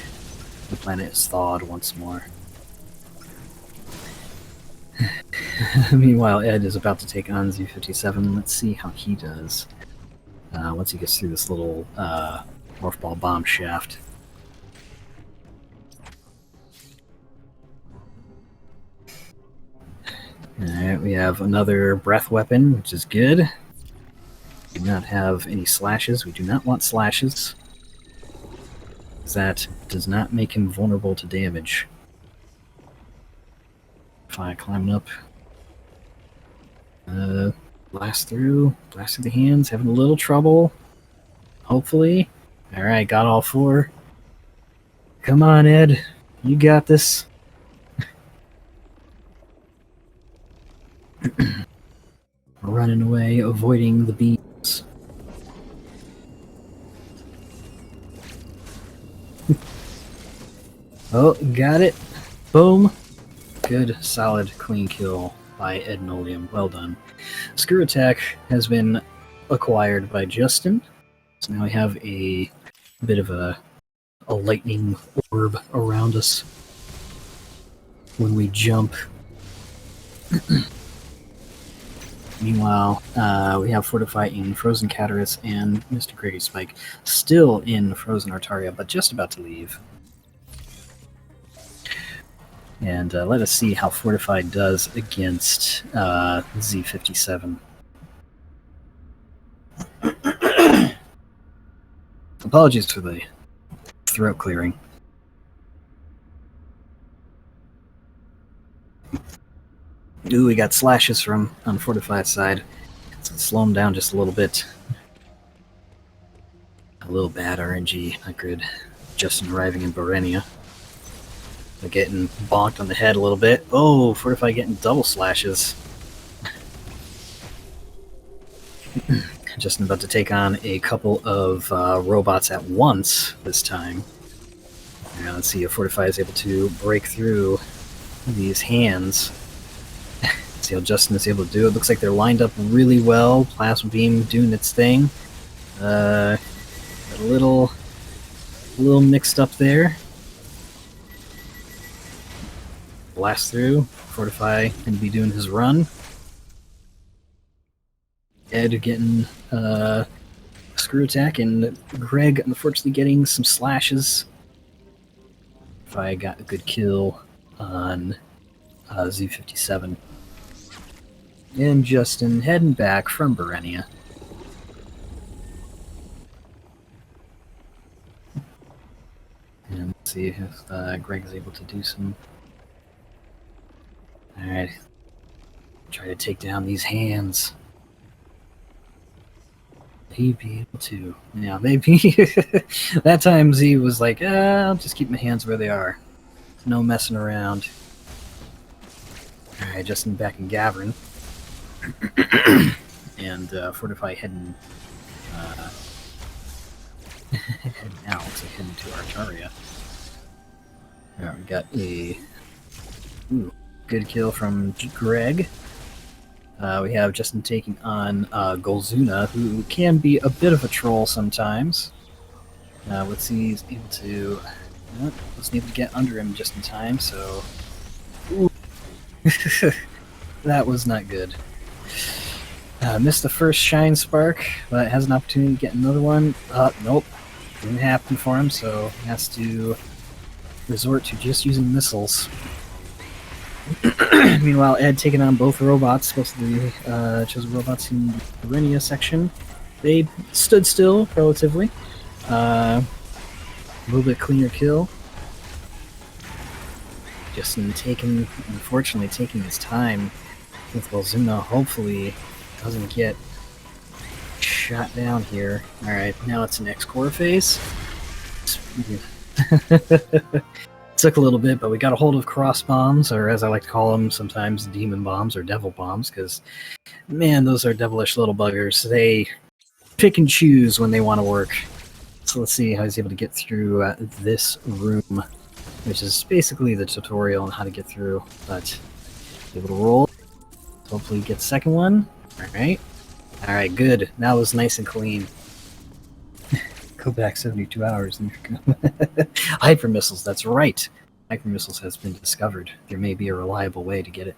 Speaker 1: the planet is thawed once more. Meanwhile, Ed is about to take on Z57. Let's see how he does once he gets through this little morph ball bomb shaft. Alright, we have another breath weapon, which is good. We do not have any slashes. We do not want slashes. That does not make him vulnerable to damage. Fire climbing up. Blast through the hands, having a little trouble. Hopefully. Alright, got all four. Come on, Ed. You got this. Running away, avoiding the beams. Oh, got it. Boom. Good, solid, clean kill by Ed Nolium. Well done. Screw Attack has been acquired by Justin. So now we have a bit of a lightning orb around us when we jump. Meanwhile, we have Fortify in Frozen Catarus and Mr. Grady Spike still in Frozen Artaria, but just about to leave. And let us see how Fortify does against Z57. Apologies for the throat clearing. Ooh, we got slashes on Fortify's side. Let's slow him down just a little bit. A little bad RNG, not good. Justin arriving in Barenia. They're getting bonked on the head a little bit. Oh, Fortify getting double slashes. Justin about to take on a couple of robots at once this time. Now let's see if Fortify is able to break through these hands. See how Justin is able to do it. Looks like they're lined up really well. Plasma Beam doing its thing. A little mixed up there. Blast through. Fortify can be doing his run. Ed getting Screw Attack, and Greg unfortunately getting some slashes. Fortify got a good kill on Z57. And Justin heading back from Barenia. And let's see if Greg is able to do some. Alright. Try to take down these hands. He'd be able to. Yeah, maybe. That time Z was like, I'll just keep my hands where they are. No messing around. Alright, Justin back in Gavrin. And Fortify heading out, looks like heading to Artaria. Alright, we got a good kill from Greg. We have Justin taking on Golzuna, who can be a bit of a troll sometimes. Let's see, he's able to. Wasn't able to get under him just in time, so. That was not good. Missed the first Shine Spark, but has an opportunity to get another one. Nope. Didn't happen for him, so he has to resort to just using missiles. Meanwhile, Ed taking on both robots, both of the chosen robots in the Renia section. They stood still, relatively. A little bit cleaner kill. Justin unfortunately taking his time with Golzuna. Hopefully doesn't get shot down here. Alright, now it's an X-Core phase. Took a little bit, but we got a hold of cross bombs, or as I like to call them sometimes, demon bombs or devil bombs, because, man, those are devilish little buggers. They pick and choose when they want to work. So let's see how he's able to get through this room, which is basically the tutorial on how to get through, but able to roll. Hopefully get the second one. Alright, good. That was nice and clean. Go back 72 hours. Hyper missiles, that's right. Hyper missiles has been discovered. There may be a reliable way to get it.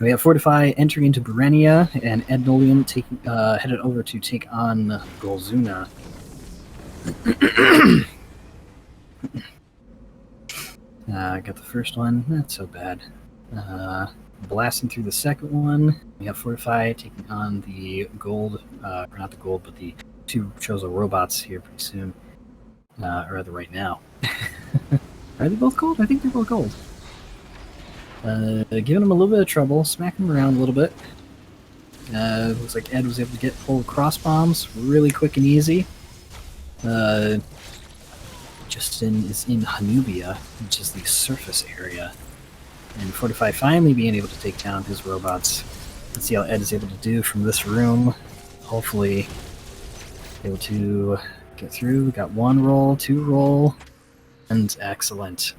Speaker 1: We have Fortify entering into Berenia, and Ednolium headed over to take on Golzuna. Got the first one, not so bad. Blasting through the second one. We have Fortify taking on the gold, or not the gold, but the two chosen robots here pretty soon. Or rather right now. Are they both gold? I think they're both gold. Giving them a little bit of trouble, smacking them around a little bit. Looks like Ed was able to get hold of cross bombs really quick and easy. Justin is in Hanubia, which is the surface area. And Fortify finally being able to take down his robots. Let's see how Ed is able to do from this room. Hopefully able to get through. We got one roll, two roll, and excellent.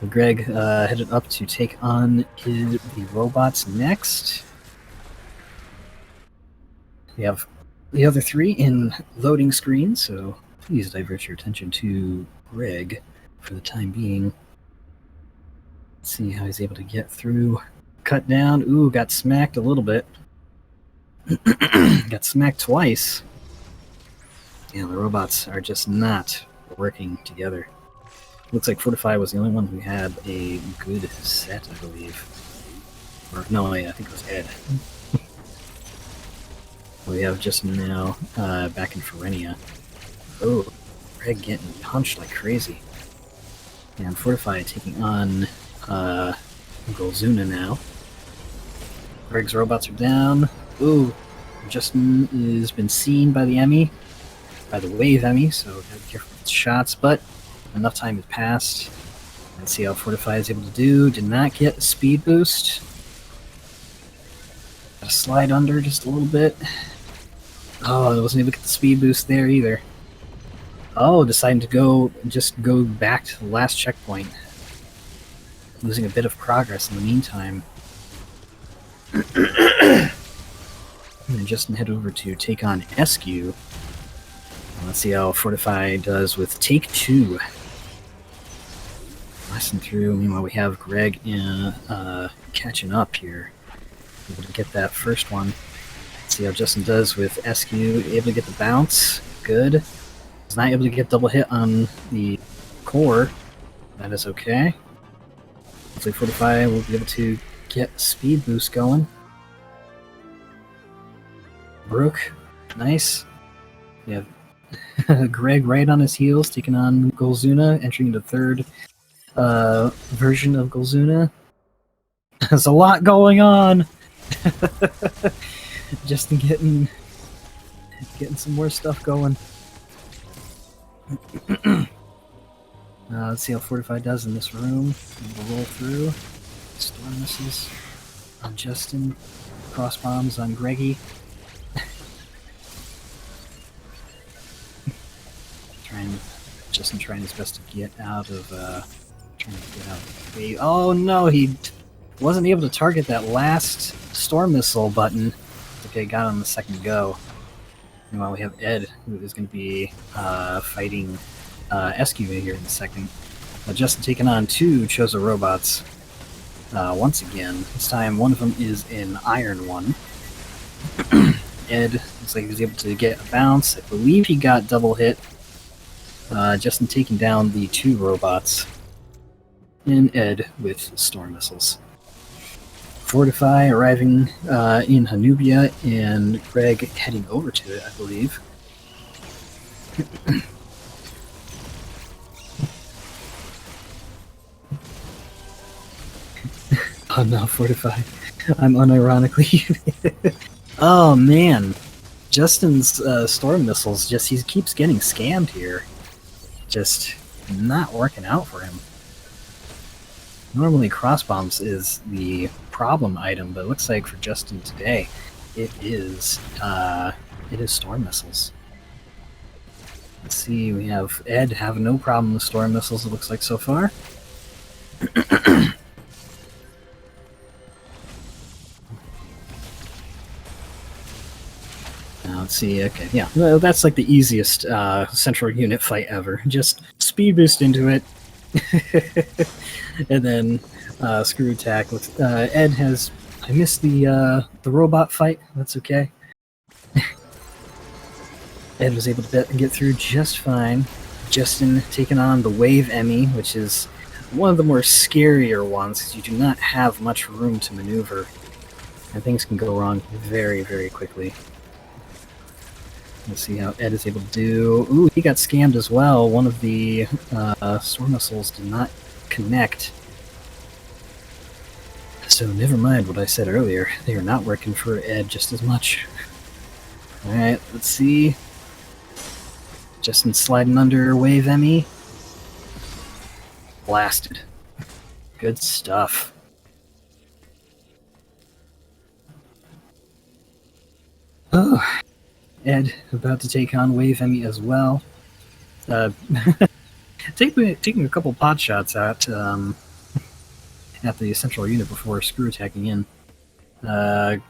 Speaker 1: Greg headed up to take on the robots next. We have the other three in loading screen, so please divert your attention to Greg for the time being. Let's see how he's able to get through. Cut down. Ooh, got smacked a little bit. Got smacked twice. Yeah, the robots are just not working together. Looks like Fortify was the only one who had a good set, I believe. Or, no, I think it was Ed. We have just now back in Ferenia. Oh, Greg getting punched like crazy. And Fortify taking on Golzuna now. Greg's robots are down. Ooh, Justin has been seen by the Emmy, by the Wave Emmy, so gotta be careful with shots, but enough time has passed. Let's see how Fortify is able to do. Did not get a speed boost. Gotta slide under just a little bit. Oh, I wasn't able to get the speed boost there either. Oh, deciding to go back to the last checkpoint. Losing a bit of progress in the meantime. And Justin head over to take on SQ. Let's see how Fortify does with take two. Blasting through. Meanwhile, we have Greg catching up here. Able to get that first one. Let's see how Justin does with SQ. Able to get the bounce. Good. He's not able to get double hit on the core. That is okay. Hopefully Fortify will be able to get speed boost going. Brooke, nice. We have Greg right on his heels, taking on Golzuna, entering into third version of Golzuna. There's a lot going on. Just getting some more stuff going. Let's see how Fortify does in this room. We'll roll through. Storm missiles on Justin. Cross bombs on Greggy. Justin trying his best to get out of the way. Oh no, he wasn't able to target that last storm missile button. Okay, got on the second go. Meanwhile, we have Ed, who is going to be fighting SQ here in a second. Justin taking on two Chozo robots once again. This time, one of them is an Iron one. Ed looks like he was able to get a bounce. I believe he got double hit Justin taking down the 2 robots, and Ed with storm missiles. Fortify arriving in Hanubia, and Greg heading over to it, I believe. Oh no, Fortify. I'm unironically. Oh man, Justin's storm missiles, he keeps getting scammed here. Just not working out for him. Normally cross bombs is the problem item, but it looks like for Justin today, it is storm missiles. Let's see, we have Ed having no problem with storm missiles, it looks like so far. Let's see, okay, yeah, well, that's like the easiest central unit fight ever. Just speed boost into it, and then screw attack. Ed has... I missed the robot fight, that's okay. Ed was able to get through just fine. Justin taking on the Wave Emmy, which is one of the more scarier ones, because you do not have much room to maneuver, and things can go wrong very, very quickly. Let's see how Ed is able to do... Ooh, he got scammed as well. One of the storm missiles did not connect. So never mind what I said earlier. They are not working for Ed just as much. Alright, let's see. Justin sliding under Wave Emmy. Blasted. Good stuff. Oh, Ed about to take on Wave Emmy as well. Taking a couple pot shots at the central unit before screw attacking in.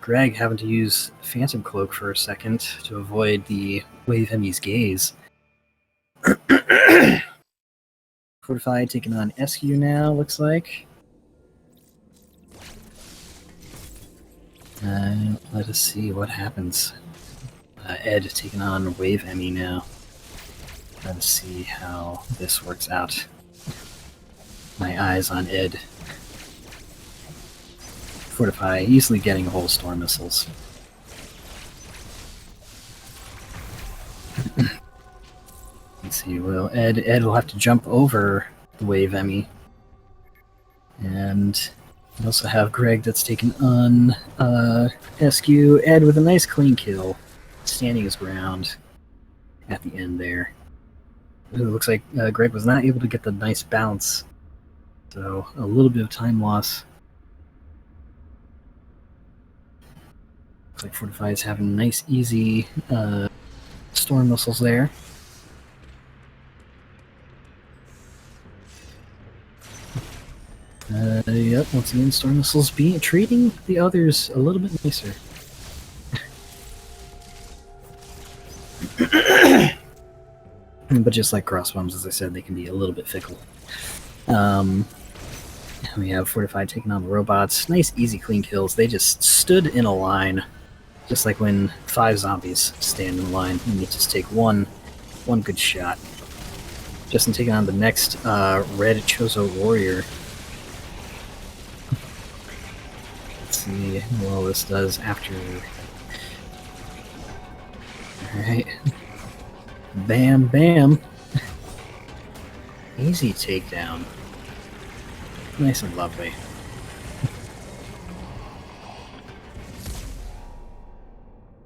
Speaker 1: Greg having to use Phantom Cloak for a second to avoid the Wave Emmy's gaze. Fortify taking on SQ now, looks like. Let us see what happens. Ed taking on Wave Emmy now. Let us see how this works out. My eyes on Ed. Fortify easily getting a whole storm missiles. Let's see, well, Ed will have to jump over the Wave Emmy. And we also have Greg that's taken on SQ. Ed with a nice clean kill, standing his ground at the end there. It looks like Greg was not able to get the nice bounce, so a little bit of time loss. Looks like Fortify is having nice, easy storm missiles there. Yep, once again, storm missiles treating the others a little bit nicer. But just like cross bombs, as I said, they can be a little bit fickle. We have Fortified taking on the robots. Nice, easy, clean kills. They just stood in a line, just like when 5 zombies stand in line, and you just take one good shot. Justin taking on the next red Chozo warrior. Let's see how well this does after... Alright. Bam, bam. Easy takedown. Nice and lovely.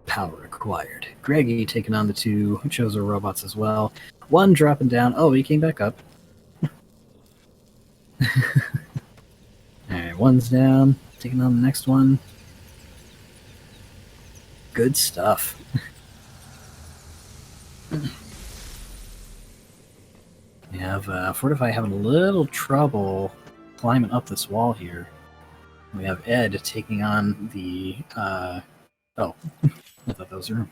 Speaker 1: Power acquired. Greggy taking on the 2 Chozo robots as well. One dropping down. Oh, he came back up. Alright, one's down. Taking on the next one. Good stuff. We have Fortify having a little trouble climbing up this wall here. We have Ed taking on the... oh, I thought that was a room.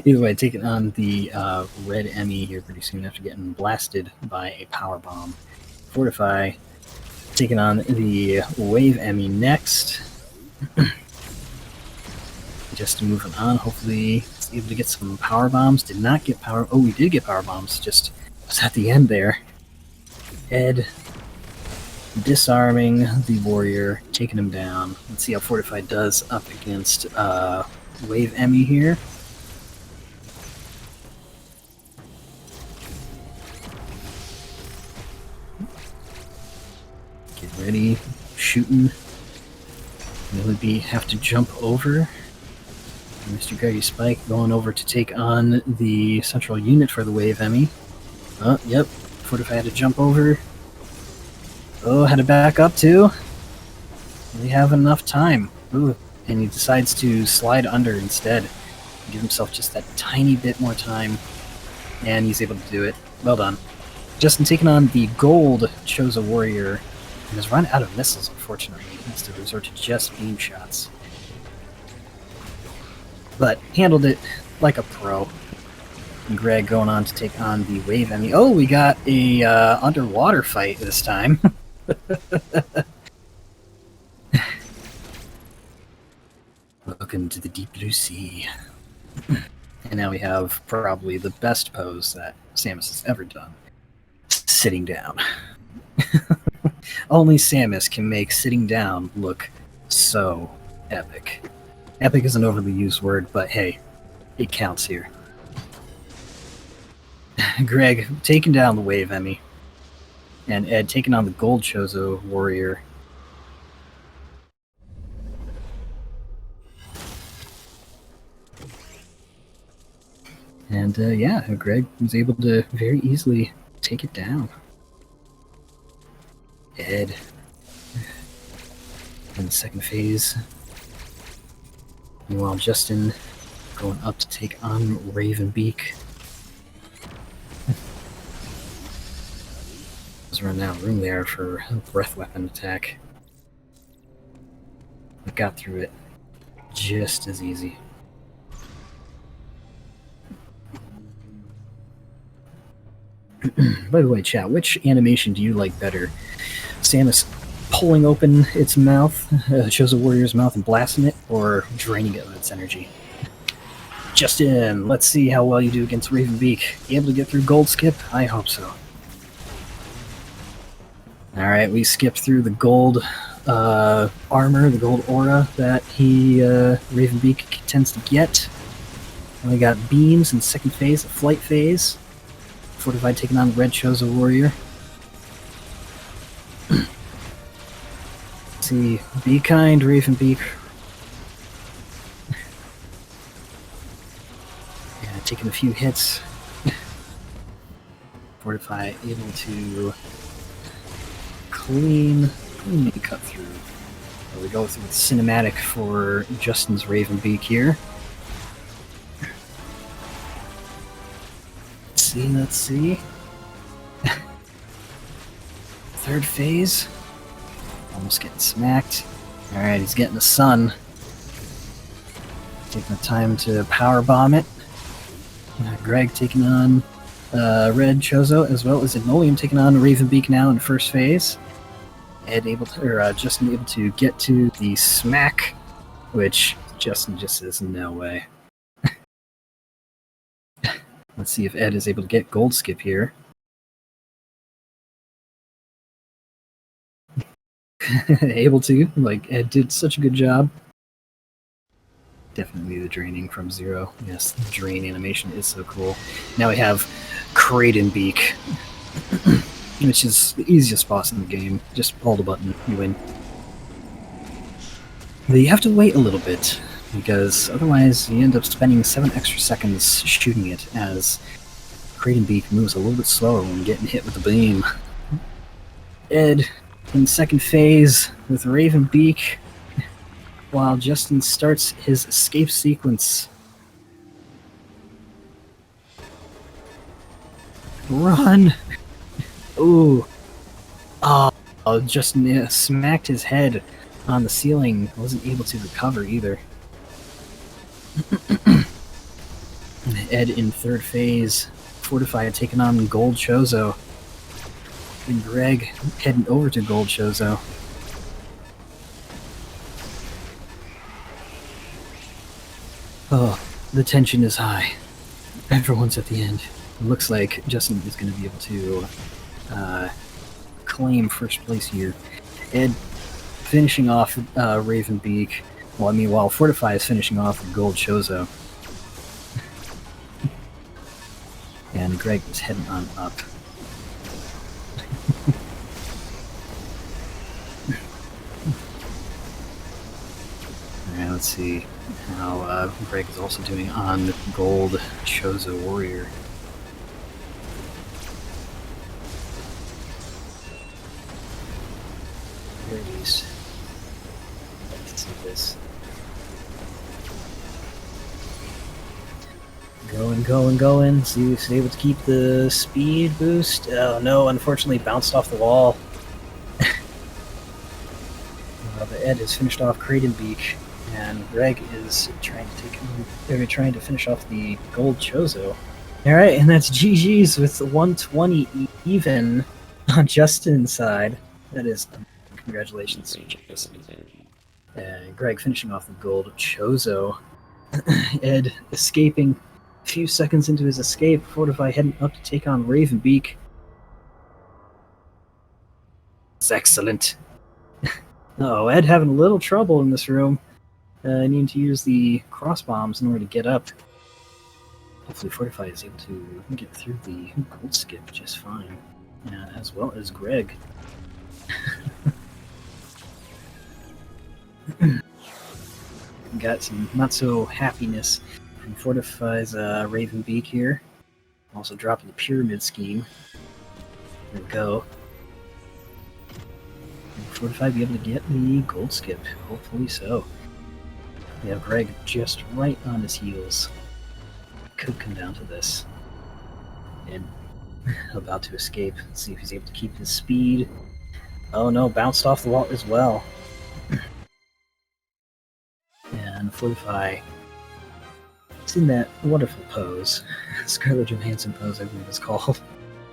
Speaker 1: Either way, taking on the red Emmy here pretty soon after getting blasted by a power bomb. Fortify taking on the Wave Emmy next. Just moving on. Hopefully, it's able to get some power bombs. Did not get power. Oh, we did get power bombs. Just was at the end there. Ed disarming the warrior, taking him down. Let's see how Fortified does up against Wave Emmy here. Get ready, shooting. Will have to jump over. Mr. Greggy Spike going over to take on the central unit for the Wave Emmy. Oh, yep. Fortified had to jump over. Oh, had to back up too. We have enough time. Ooh, and he decides to slide under instead. Give himself just that tiny bit more time. And he's able to do it. Well done. Justin taking on the gold chose a warrior and has run out of missiles, unfortunately. He has to resort to just beam shots. But handled it like a pro. And Greg going on to take on the Wave Emmy. Oh, we got a underwater fight this time. Welcome to the deep blue sea. And now we have probably the best pose that Samus has ever done. Sitting down. Only Samus can make sitting down look so epic. Epic is an overly used word, but hey, it counts here. Greg taking down the Wave Emmy. And Ed taking on the Gold Chozo warrior. And yeah, Greg was able to very easily take it down. Ed in the second phase. Meanwhile, Justin going up to take on Ravenbeak. There's run out of room there for a breath weapon attack. We got through it just as easy. By the way, chat, which animation do you like better? Samus pulling open its mouth, shows a warrior's mouth and blasting it, or draining it of its energy? Justin, let's see how well you do against Ravenbeak. You able to get through Gold Skip? I hope so. Alright, we skipped through the gold armor, the gold aura that Ravenbeak tends to get. And we got beams in second phase, a flight phase. Fortified taking on the red Chozo warrior. Let's see, be kind, Ravenbeak. Yeah, taking a few hits. Fortify able to cleanly cut through. So we go through the cinematic for Justin's Ravenbeak here. Let's see. Third phase. Almost getting smacked. Alright, he's getting the sun. Taking the time to power bomb it. Greg taking on Red Chozo, as well as Linoleum taking on Ravenbeak now in first phase. Ed able to, or Justin able to get to the smack, which Justin just says no way. Let's see if Ed is able to get Gold Skip here. Able to, like Ed did such a good job. Definitely the draining from Zero. Yes, the drain animation is so cool. Now we have Kradenbeak, which is the easiest boss in the game. Just hold a button, you win. But you have to wait a little bit, because otherwise you end up spending 7 extra seconds shooting it, as Kradenbeak moves a little bit slower when getting hit with the beam. Ed in second phase with Ravenbeak, while Justin starts his escape sequence. Run! Ooh. Oh, Justin smacked his head on the ceiling. Wasn't able to recover either. Ed in third phase. Fortified taking on Gold Chozo. And Greg heading over to Gold Chozo. Oh, the tension is high. Everyone's at the end. It looks like Justin is going to be able to claim first place here. Ed finishing off Ravenbeak. Well, I mean, while Fortify is finishing off with Gold Chozo. And Greg is heading on up. Alright, let's see how Greg is also doing on Gold Chozo Warrior. Very least. Let's see this. Going. See if he's able to keep the speed boost. Oh no, unfortunately bounced off the wall. But Ed has finished off Kradenbeak, and Greg is trying to finish off the Gold Chozo. Alright, and that's GG's with 120 even on Justin's side. That is congratulations, Justin. Greg finishing off the Gold Chozo. Ed escaping a few seconds into his escape. Fortify heading up to take on Ravenbeak. It's excellent. Oh, Ed having a little trouble in this room. Needing to use the cross bombs in order to get up. Hopefully Fortify is able to get through the gold skip just fine. As well as Greg. Got some not so happiness from Fortify's Ravenbeak here. Also dropping the pyramid scheme. There we go. Will Fortify be able to get the gold skip? Hopefully so. We have Greg just right on his heels. Could come down to this. And about to escape. Let's see if he's able to keep his speed. Oh no, bounced off the wall as well. And Fortify is in that wonderful pose. Scarlett Johansson pose, I believe it's called.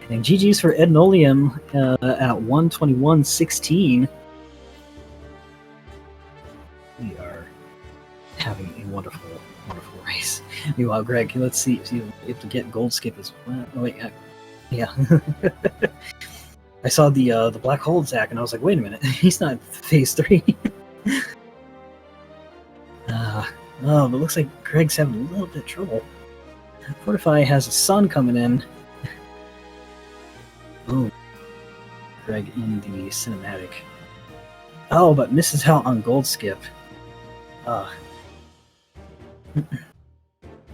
Speaker 1: And GG's for Ednolium at 121.16. We are having a wonderful race. Meanwhile, Greg, let's see if you're able to get gold skip as well. Oh, wait, yeah. I saw the black hole attack, and I was like, wait a minute, he's not phase 3. Oh, but it looks like Greg's having a little bit of trouble. Fortify has a sun coming in. Boom. Greg in the cinematic. Oh, but misses out on gold skip. Oh,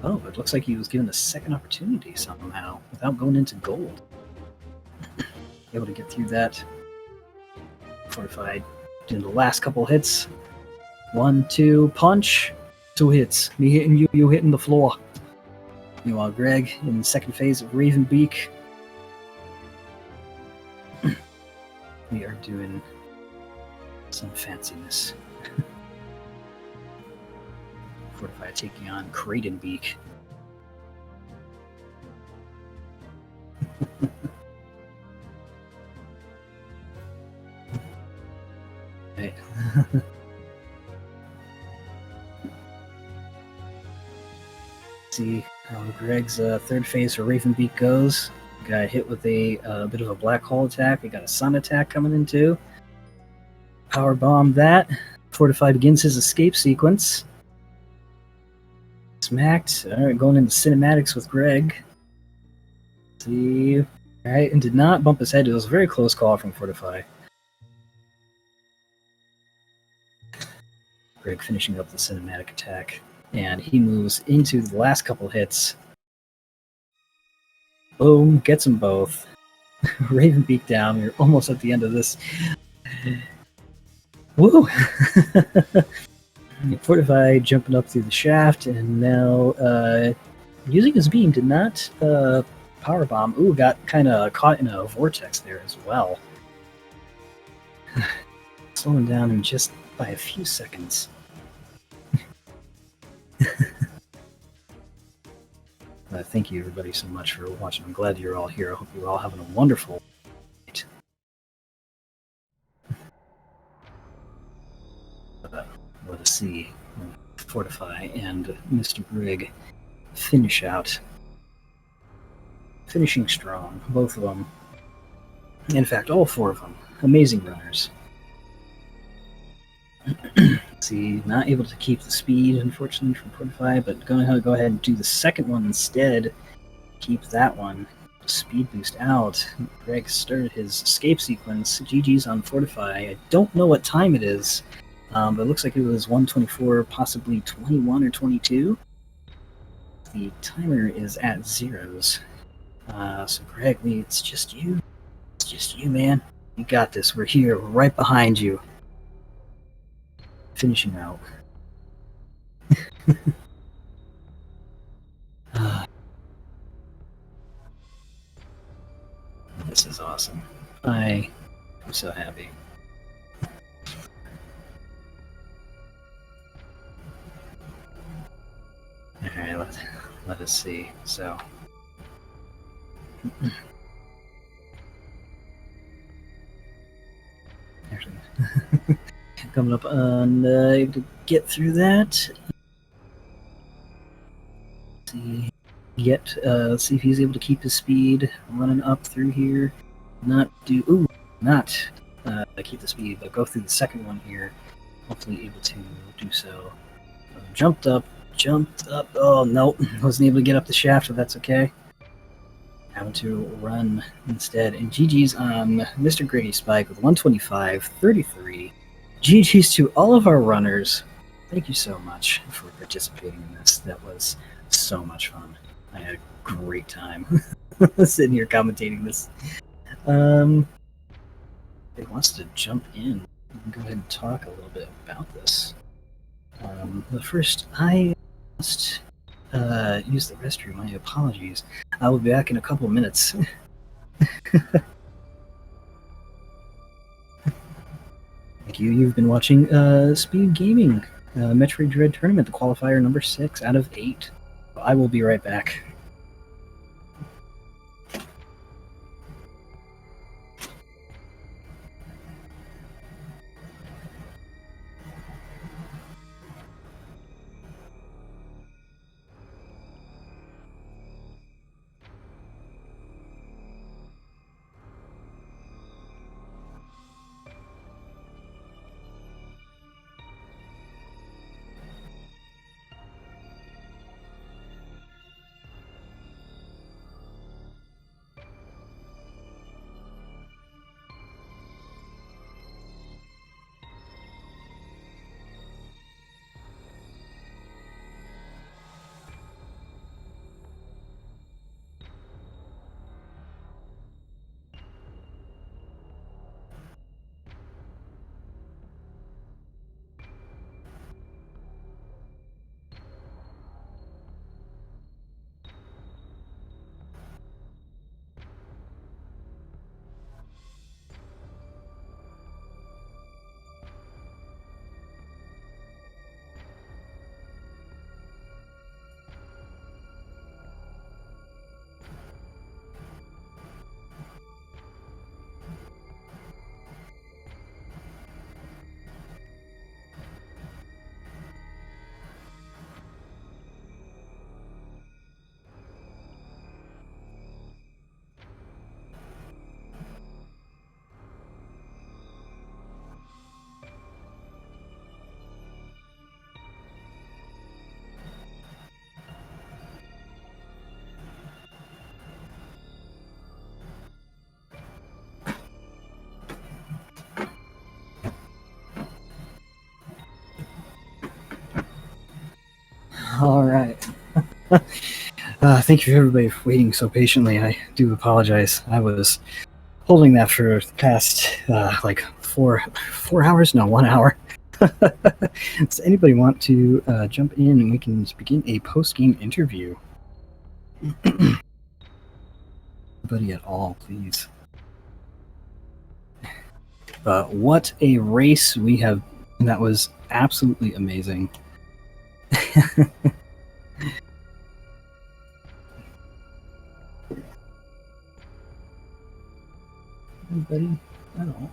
Speaker 1: but it looks like he was given a second opportunity somehow, without going into gold. Able to get through that. Fortified doing the last couple hits. 1, 2, punch. 2 hits. Me hitting you, you hitting the floor. Meanwhile, Greg in the second phase of Ravenbeak. We are doing some fanciness. Fortify taking on Kradenbeak. Right. See how Greg's third phase for Ravenbeak goes. Got hit with a bit of a black hole attack. We got a sun attack coming in too. Power bomb that. Fortify begins his escape sequence. Smacked. Alright, going into cinematics with Greg. See. Alright, and did not bump his head. It was a very close call from Fortify. Greg finishing up the cinematic attack. And he moves into the last couple hits. Boom, gets them both. Ravenbeak down. We're almost at the end of this. Woo! Fortify jumping up through the shaft, and now using his beam did not power bomb. Ooh, got kind of caught in a vortex there as well. Slowing down in just by a few seconds. Thank you, everybody, so much for watching. I'm glad you're all here. I hope you're all having a wonderful night. Let us see. Fortify and Mr. Brig finish out. Finishing strong, both of them. In fact, all four of them. Amazing runners. See, not able to keep the speed, unfortunately, from Fortify, but going to go ahead and do the second one instead. Keep that one. Speed boost out. Greg started his escape sequence. GG's on Fortify. I don't know what time it is, but it looks like it was 1:24, possibly 21 or 22. The timer is at zeros. So Greg, it's just you. It's just you, man. You got this. We're here, right behind you. Finishing out. This is awesome. I am so happy. Alright, let us see. So. Actually, coming up on able to get through that. Let's see if he's able to keep his speed running up through here. Not keep the speed, but go through the second one here. Hopefully able to do so. Jumped up. Oh, nope. Wasn't able to get up the shaft, but that's okay. Having to run instead. And GG's on Mr. Grady Spike with 125.33. GG's to all of our runners. Thank you so much for participating in this. That was so much fun. I had a great time sitting here commentating this. It wants to jump in. We can go ahead and talk a little bit about this. But first, I must use the restroom. My apologies. I will be back in a couple minutes. Thank you. You've been watching Speedgaming, Metroid Dread Tournament, the qualifier number 6 out of 8. I will be right back. All right. Thank you for everybody for waiting so patiently. I do apologize. I was holding that for the past like 4 hours? No, 1 hour. Does anybody want to jump in and we can begin a post-game interview? Anybody at all, please. What a race we have. That was absolutely amazing. Anybody at all?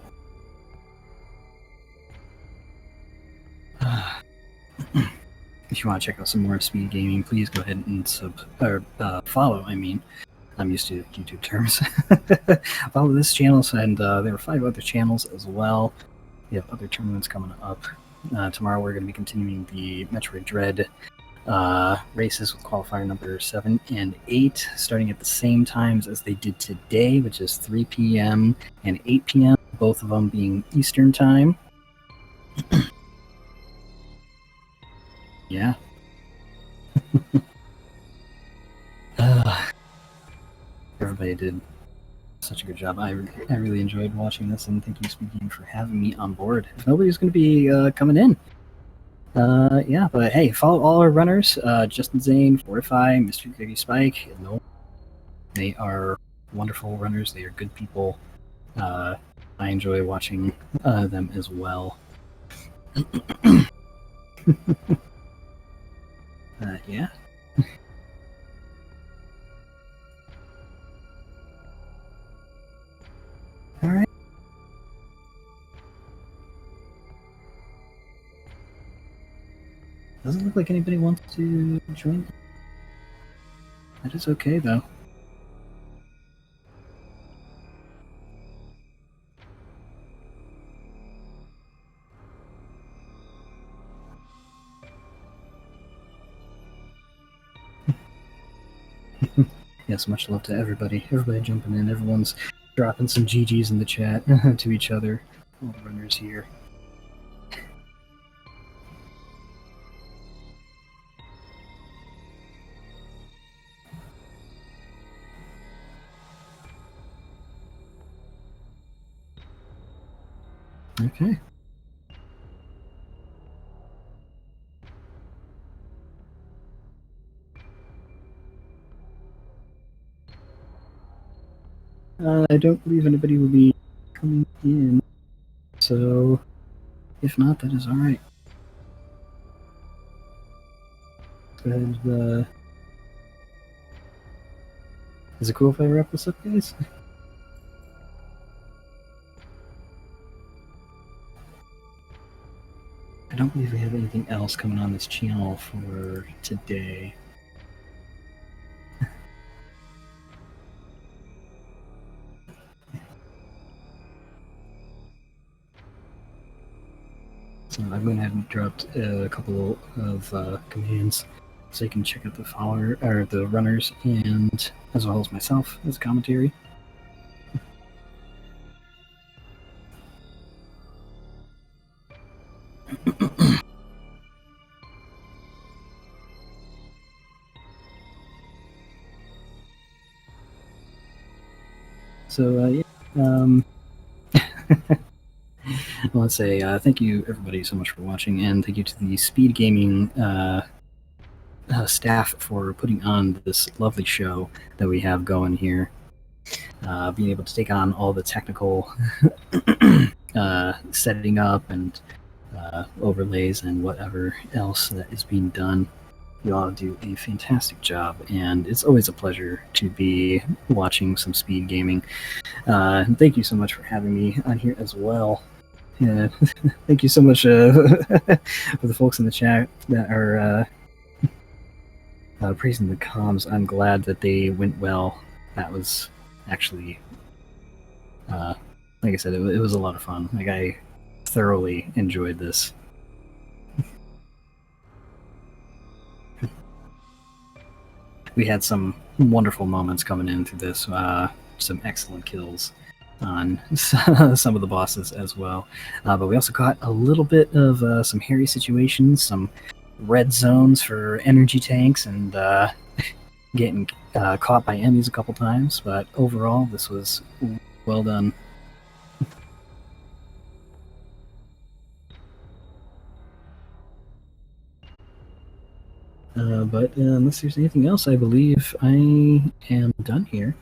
Speaker 1: if you want to check out some more Speed Gaming, please go ahead and follow. I mean, I'm used to YouTube terms. Follow this channel, and there are 5 other channels as well. We have other tournaments coming up. Tomorrow we're going to be continuing the Metroid Dread races with qualifier number 7 and 8, starting at the same times as they did today, which is 3 p.m. and 8 p.m., both of them being Eastern Time. Yeah. Everybody did such a good job. I really enjoyed watching this, and thank you, Speedgaming, for having me on board. If nobody's going to be coming in. Yeah, but hey, follow all our runners, Justin Zane, Fortify, Mr. Greggy Spike. No, they are wonderful runners. They are good people. I enjoy watching them as well. Yeah. All right. Doesn't look like anybody wants to join. That is okay, though. Yes, much love to everybody. Everybody jumping in. Everyone's dropping some GGs in the chat to each other. All the runners here. Okay. I don't believe anybody will be coming in, so if not, that is alright. Go ahead. Is it cool if I wrap this up, guys? I don't believe we have anything else coming on this channel for today. So I went ahead and dropped a couple of commands so you can check out the follower or the runners, and as well as myself as commentary. So yeah, I want to say thank you everybody so much for watching, and thank you to the Speed Gaming staff for putting on this lovely show that we have going here. Being able to take on all the technical setting up and overlays and whatever else that is being done. You all do a fantastic job, and it's always a pleasure to be watching some Speed Gaming. Thank you so much for having me on here as well. Thank you so much for the folks in the chat that are praising the comms. I'm glad that they went well. That was actually, like I said, it was a lot of fun. Like, I thoroughly enjoyed this. We had some wonderful moments coming in through this, some excellent kills on some of the bosses as well. But we also caught a little bit of some hairy situations, some red zones for energy tanks, and getting caught by enemies a couple times. But overall, this was well done. But unless there's anything else, I believe I am done here.